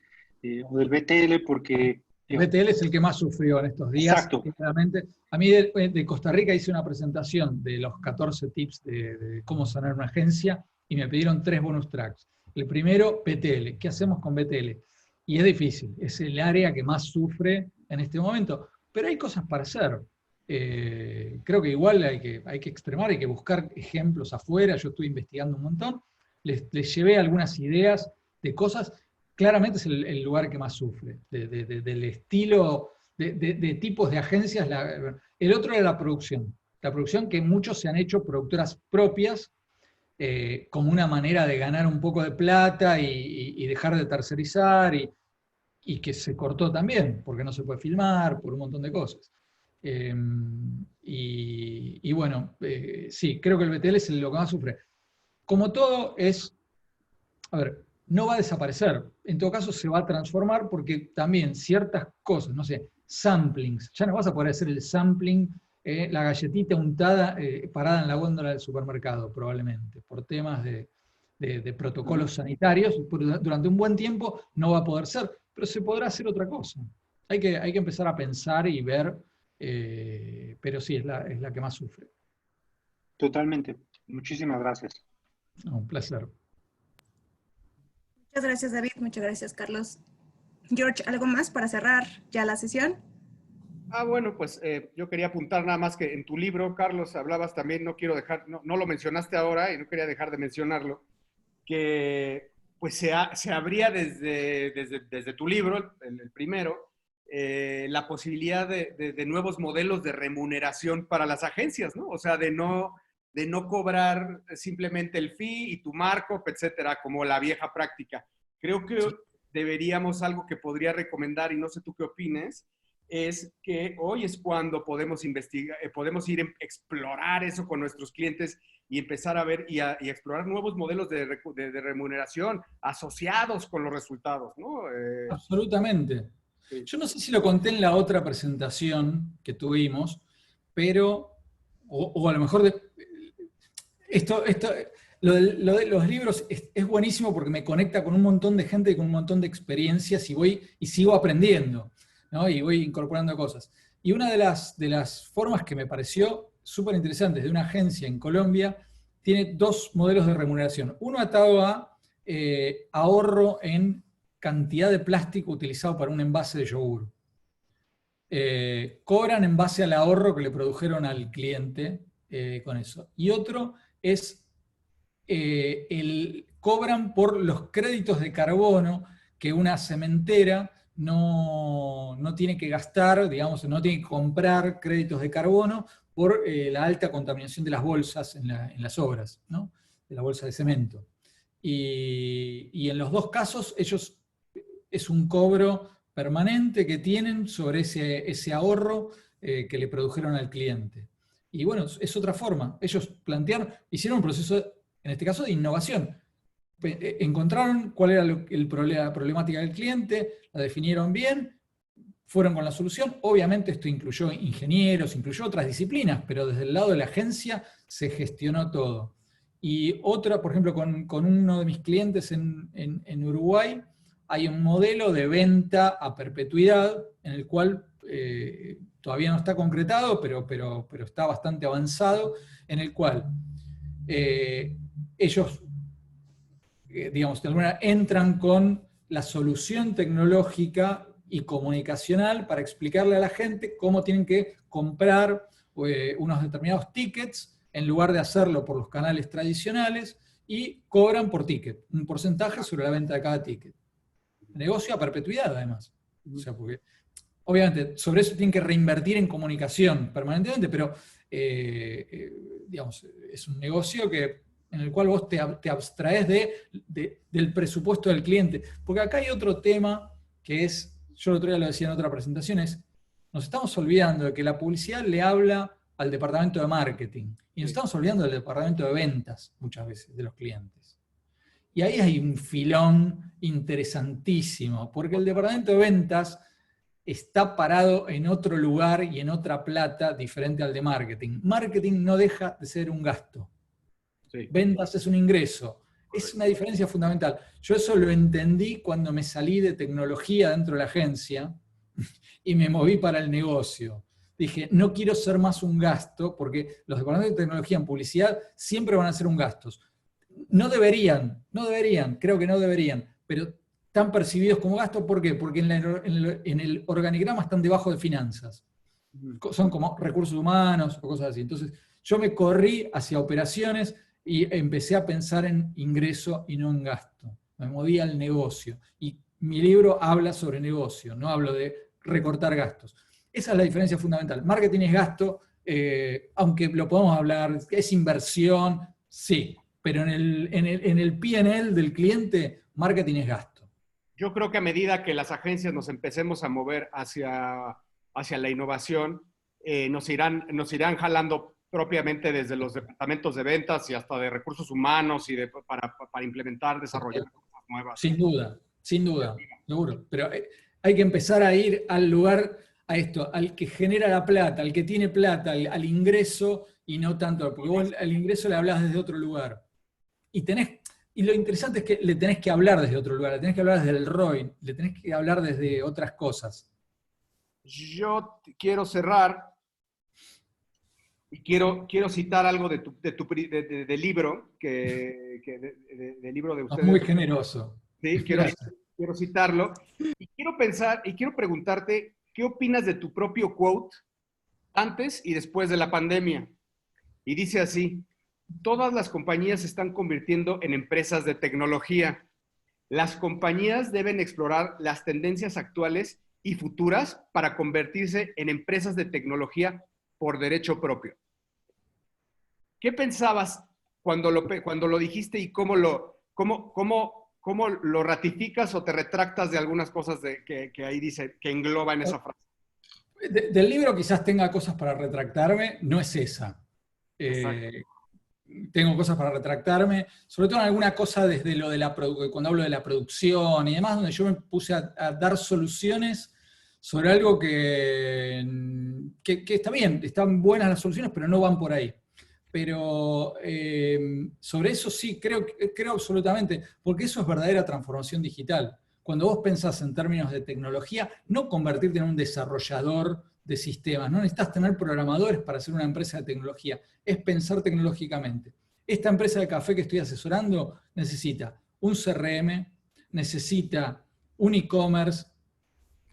o del BTL, porque... BTL es el que más sufrió en estos días. Exacto. Claramente. A mí de Costa Rica hice una presentación de los 14 tips de cómo sanar una agencia y me pidieron 3 bonus tracks. El primero, BTL. ¿Qué hacemos con BTL? Y es difícil, es el área que más sufre en este momento, pero hay cosas para hacer. Creo que igual hay que extremar, hay que buscar ejemplos afuera. Yo estoy investigando un montón, les llevé algunas ideas de cosas. Claramente es el lugar que más sufre, del estilo, de tipos de agencias. El otro era la producción que muchos se han hecho productoras propias, como una manera de ganar un poco de plata y dejar de tercerizar, y que se cortó también, porque no se puede filmar, por un montón de cosas. Y bueno, sí, creo que el BTL es lo que más sufre. Como todo a ver, no va a desaparecer, en todo caso se va a transformar porque también ciertas cosas, no sé, samplings, ya no vas a poder hacer el sampling, la galletita untada parada en la góndola del supermercado, probablemente, por temas de protocolos sanitarios, durante un buen tiempo no va a poder ser, pero se podrá hacer otra cosa. Hay que empezar a pensar y ver, pero sí, es la que más sufre. Totalmente. Muchísimas gracias. No, un placer. Muchas gracias, David. Muchas gracias, Carlos. George, ¿algo más para cerrar ya la sesión? Bueno, pues yo quería apuntar nada más que en tu libro, Carlos, hablabas también, no quiero dejar, no lo mencionaste ahora y no quería dejar de mencionarlo, que pues se abría desde tu libro, el primero, la posibilidad de nuevos modelos de remuneración para las agencias, ¿no? O sea, de no cobrar simplemente el fee y tu markup, etcétera, como la vieja práctica. Creo que deberíamos, algo que podría recomendar, y no sé tú qué opines, es que hoy es cuando podemos investigar, podemos ir a explorar eso con nuestros clientes y empezar a ver y explorar nuevos modelos de remuneración asociados con los resultados, ¿no? Absolutamente. Sí. Yo no sé si lo conté en la otra presentación que tuvimos, pero, o a lo mejor lo de los libros es buenísimo porque me conecta con un montón de gente y con un montón de experiencias y sigo aprendiendo, ¿no? Y voy incorporando cosas. Y una de las formas que me pareció súper interesante de una agencia en Colombia tiene dos modelos de remuneración. Uno atado a ahorro en cantidad de plástico utilizado para un envase de yogur. Cobran en base al ahorro que le produjeron al cliente con eso. Y otro es cobran por los créditos de carbono que una cementera no tiene que gastar, digamos, no tiene que comprar créditos de carbono por la alta contaminación de las bolsas en las obras, ¿no? De la bolsa de cemento. Y en los dos casos, ellos es un cobro permanente que tienen sobre ese ahorro que le produjeron al cliente. Y bueno, es otra forma. Ellos hicieron un proceso, en este caso, de innovación. Encontraron cuál era la problemática del cliente, la definieron bien, fueron con la solución. Obviamente esto incluyó ingenieros, incluyó otras disciplinas, pero desde el lado de la agencia se gestionó todo. Y otra, por ejemplo, con uno de mis clientes en Uruguay, hay un modelo de venta a perpetuidad en el cual todavía no está concretado, pero está bastante avanzado, en el cual ellos, digamos, de alguna manera entran con la solución tecnológica y comunicacional para explicarle a la gente cómo tienen que comprar unos determinados tickets en lugar de hacerlo por los canales tradicionales, y cobran por ticket, un porcentaje sobre la venta de cada ticket. Negocio a perpetuidad, además. O sea, porque obviamente sobre eso tienen que reinvertir en comunicación permanentemente, pero digamos, es un negocio en el cual vos te abstraes del presupuesto del cliente. Porque acá hay otro tema que es, yo el otro día lo decía en otra presentación, nos estamos olvidando de que la publicidad le habla al departamento de marketing, y nos estamos olvidando del departamento de ventas muchas veces, de los clientes. Y ahí hay un filón interesantísimo, porque el departamento de ventas está parado en otro lugar y en otra plata diferente al de marketing. Marketing no deja de ser un gasto. Sí. Ventas es un ingreso. Es una diferencia fundamental. Yo eso lo entendí cuando me salí de tecnología dentro de la agencia y me moví para el negocio. Dije, no quiero ser más un gasto, porque los departamentos de tecnología en publicidad siempre van a ser un gasto. No deberían, creo que no deberían, pero están percibidos como gasto. ¿Por qué? Porque en el organigrama están debajo de finanzas. Son como recursos humanos o cosas así. Entonces, yo me corrí hacia operaciones y empecé a pensar en ingreso y no en gasto. Me moví al negocio. Y mi libro habla sobre negocio, no hablo de recortar gastos. Esa es la diferencia fundamental. Marketing es gasto, aunque lo podemos hablar, es inversión, sí, pero en el P&L del cliente, marketing es gasto. Yo creo que a medida que las agencias nos empecemos a mover hacia la innovación, nos irán jalando propiamente desde los departamentos de ventas y hasta de recursos humanos y para implementar, desarrollar cosas nuevas. Sin duda, seguro. Pero hay que empezar a ir al lugar, a esto, al que genera la plata, al que tiene plata, al ingreso, y no tanto, porque vos al ingreso le hablás desde otro lugar. Y lo interesante es que le tenés que hablar desde otro lugar, le tenés que hablar desde el ROI, le tenés que hablar desde otras cosas. Yo quiero cerrar y quiero citar algo del libro, del libro de ustedes. Muy generoso. Sí, quiero citarlo, y quiero preguntarte, ¿qué opinas de tu propio quote antes y después de la pandemia? Y dice así: todas las compañías se están convirtiendo en empresas de tecnología. Las compañías deben explorar las tendencias actuales y futuras para convertirse en empresas de tecnología por derecho propio. ¿Qué pensabas cuando lo dijiste y cómo lo ratificas o te retractas de algunas cosas que ahí dice, que engloba en esa frase? Del libro quizás tenga cosas para retractarme, no es esa. Tengo cosas para retractarme, sobre todo en alguna cosa desde lo de cuando hablo de la producción y demás, donde yo me puse a dar soluciones sobre algo que está bien, están buenas las soluciones, pero no van por ahí. Pero sobre eso sí, creo absolutamente, porque eso es verdadera transformación digital. Cuando vos pensás en términos de tecnología, no convertirte en un desarrollador de sistemas, no necesitas tener programadores para hacer una empresa de tecnología, es pensar tecnológicamente. Esta empresa de café que estoy asesorando necesita un CRM, necesita un e-commerce,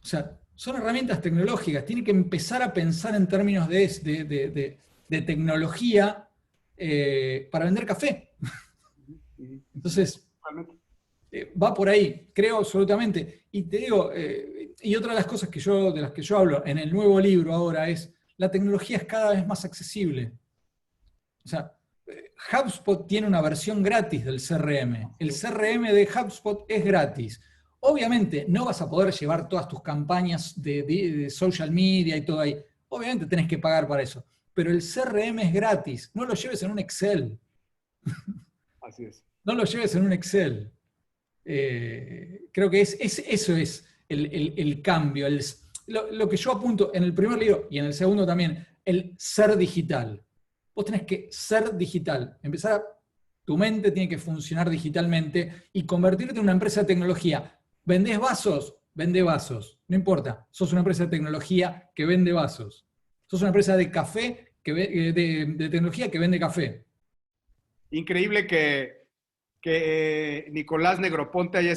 o sea, son herramientas tecnológicas, tiene que empezar a pensar en términos de tecnología para vender café. Entonces, va por ahí, creo absolutamente. Y te digo, y otra de las cosas de las que yo hablo en el nuevo libro ahora es, la tecnología es cada vez más accesible. O sea, HubSpot tiene una versión gratis del CRM. El CRM de HubSpot es gratis. Obviamente no vas a poder llevar todas tus campañas de social media y todo ahí. Obviamente tenés que pagar para eso. Pero el CRM es gratis. No lo lleves en un Excel. Así es. No lo lleves en un Excel. Creo que eso es el cambio. Lo que yo apunto en el primer libro y en el segundo también, el ser digital. Vos tenés que ser digital. Tu mente tiene que funcionar digitalmente y convertirte en una empresa de tecnología. ¿Vendés vasos? Vende vasos. No importa. Sos una empresa de tecnología que vende vasos. Sos una empresa de café, de tecnología que vende café. Increíble que Nicolás Negroponte haya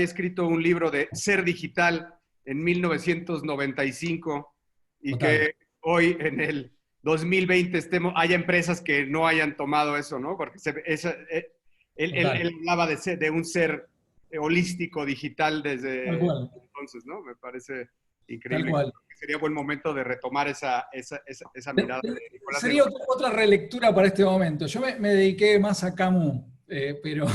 escrito un libro de ser digital en 1995 y Total. que hoy en el 2020 haya empresas que no hayan tomado eso, ¿no? Porque él hablaba de un ser holístico digital desde entonces, ¿no? Me parece increíble. Tal cual. Sería buen momento de retomar esa mirada de Nicolás. Sería otra relectura para este momento. Yo me dediqué más a Camus, pero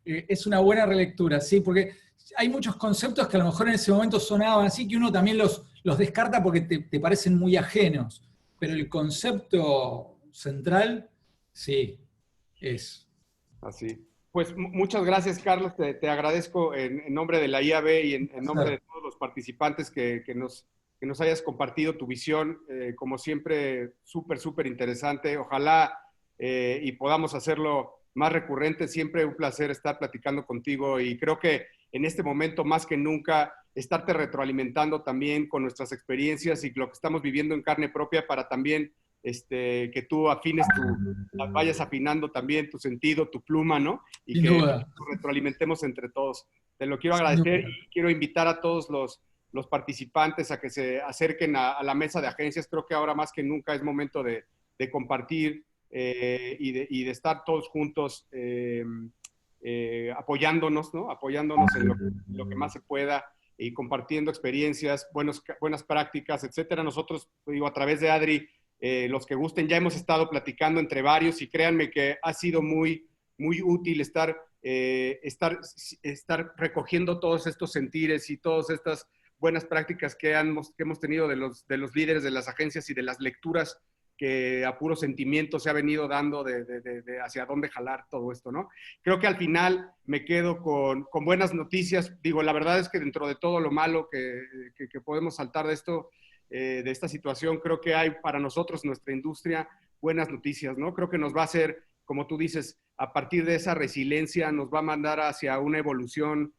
es una buena relectura, ¿sí? Porque hay muchos conceptos que a lo mejor en ese momento sonaban así, que uno también los descarta porque te parecen muy ajenos. Pero el concepto central, sí, es. Así. Pues muchas gracias, Carlos. Te agradezco en nombre de la IAB y en nombre de todos los participantes que nos hayas compartido tu visión. Como siempre, súper interesante. Ojalá y podamos hacerlo más recurrente. Siempre un placer estar platicando contigo y creo que en este momento, más que nunca, estarte retroalimentando también con nuestras experiencias y lo que estamos viviendo en carne propia para también que tú vayas afinando también tu sentido, tu pluma, ¿no? Y Sin que duda. nos retroalimentemos entre todos. Te lo quiero agradecer y quiero invitar a todos los participantes a que se acerquen a la mesa de agencias. Creo que ahora más que nunca es momento de compartir y de estar todos juntos apoyándonos, ¿no? Apoyándonos en lo que más se pueda y compartiendo experiencias, buenas prácticas, etcétera. Nosotros, digo, a través de Adri, los que gusten, ya hemos estado platicando entre varios y créanme que ha sido muy útil estar recogiendo todos estos sentires y todas estas buenas prácticas que hemos tenido de los líderes de las agencias y de las lecturas que a puro sentimiento se ha venido dando de hacia dónde jalar todo esto, ¿no? Creo que al final me quedo con buenas noticias. Digo, la verdad es que dentro de todo lo malo que podemos saltar de esto, de esta situación, creo que hay para nosotros, nuestra industria, buenas noticias, ¿no? Creo que nos va a hacer, como tú dices, a partir de esa resiliencia, nos va a mandar hacia una evolución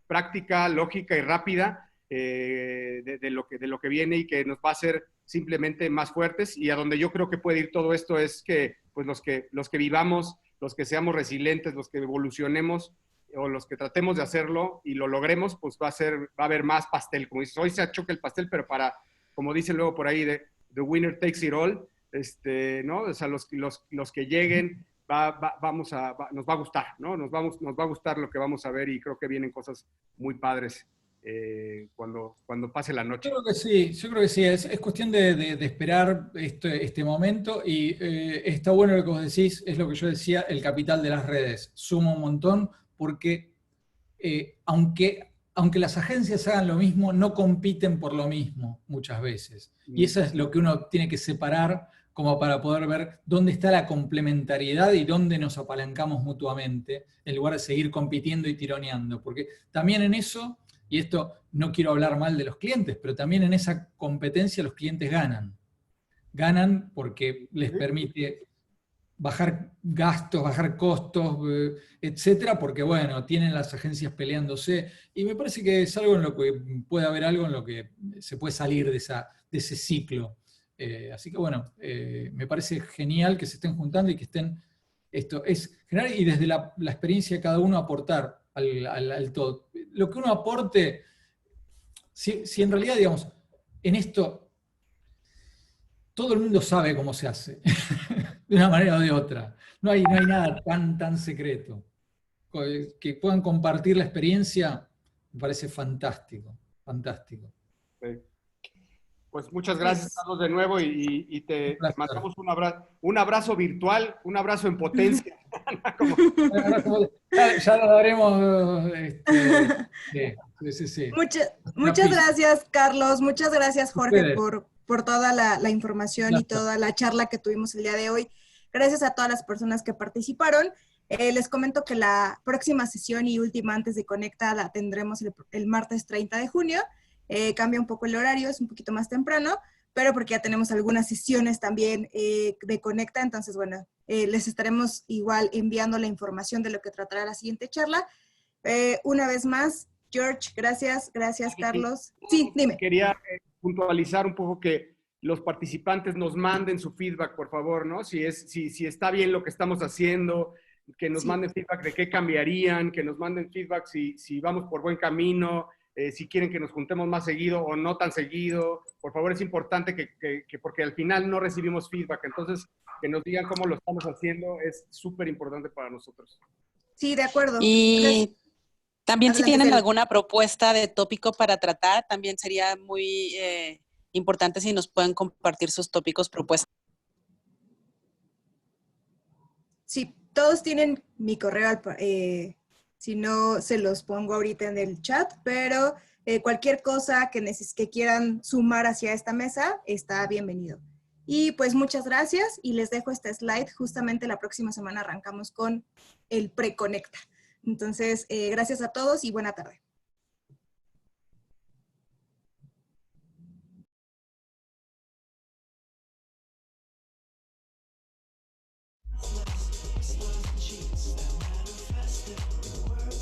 práctica, lógica y rápida de lo que viene y que nos va a hacer simplemente más fuertes. Y a donde yo creo que puede ir todo esto es que pues los que vivamos, los que seamos resilientes, los que evolucionemos, o los que tratemos de hacerlo y lo logremos, pues va a haber más pastel. Como dices, hoy se achoca el pastel, pero como dicen luego por ahí, the winner takes it all, ¿no? O sea, los que lleguen, nos va a gustar, ¿no? Nos va a gustar lo que vamos a ver y creo que vienen cosas muy padres cuando pase la noche. Yo creo que sí, es cuestión de esperar este momento y está bueno lo que vos decís, es lo que yo decía, el capital de las redes, suma un montón porque aunque las agencias hagan lo mismo, no compiten por lo mismo muchas veces. Y eso es lo que uno tiene que separar como para poder ver dónde está la complementariedad y dónde nos apalancamos mutuamente, en lugar de seguir compitiendo y tironeando. Porque también en eso, y esto no quiero hablar mal de los clientes, pero también en esa competencia los clientes ganan. Ganan porque les permite bajar gastos, bajar costos, etcétera, porque bueno, tienen las agencias peleándose, y me parece que es algo en lo que puede haber algo en lo que se puede salir de ese ciclo. Así que bueno, me parece genial que se estén juntando y que estén, esto es general, y desde la experiencia de cada uno aportar al todo. Lo que uno aporte, si en realidad, digamos, en esto, todo el mundo sabe cómo se hace, de una manera o de otra. No hay nada tan secreto. Que puedan compartir la experiencia, me parece fantástico, fantástico. Sí. Pues muchas gracias, Carlos, de nuevo y te mandamos un abrazo virtual, un abrazo en potencia. Ya lo daremos. Sí. Muchas gracias, Carlos. Muchas gracias, Jorge, por toda la información y toda la charla que tuvimos el día de hoy. Gracias a todas las personas que participaron. Les comento que la próxima sesión y última antes de Conecta la tendremos el martes 30 de junio. Cambia un poco el horario, es un poquito más temprano, pero porque ya tenemos algunas sesiones también de Conecta, entonces bueno, les estaremos igual enviando la información de lo que tratará la siguiente charla. Una vez más, George, gracias, Carlos. Sí, dime. Quería puntualizar un poco que los participantes nos manden su feedback, por favor, ¿no? Si está bien lo que estamos haciendo, que nos manden feedback de qué cambiarían, que nos manden feedback si vamos por buen camino, si quieren que nos juntemos más seguido o no tan seguido. Por favor, es importante que porque al final no recibimos feedback, entonces que nos digan cómo lo estamos haciendo es súper importante para nosotros. Sí, de acuerdo. Y también adelante, si tienen alguna propuesta de tópico para tratar, también sería muy importante si nos pueden compartir sus tópicos propuestas. Sí, todos tienen mi correo, si no se los pongo ahorita en el chat, pero cualquier cosa que quieran sumar hacia esta mesa está bienvenido. Y pues muchas gracias y les dejo este slide. Justamente la próxima semana arrancamos con el pre-conecta. Entonces, gracias a todos y buena tarde.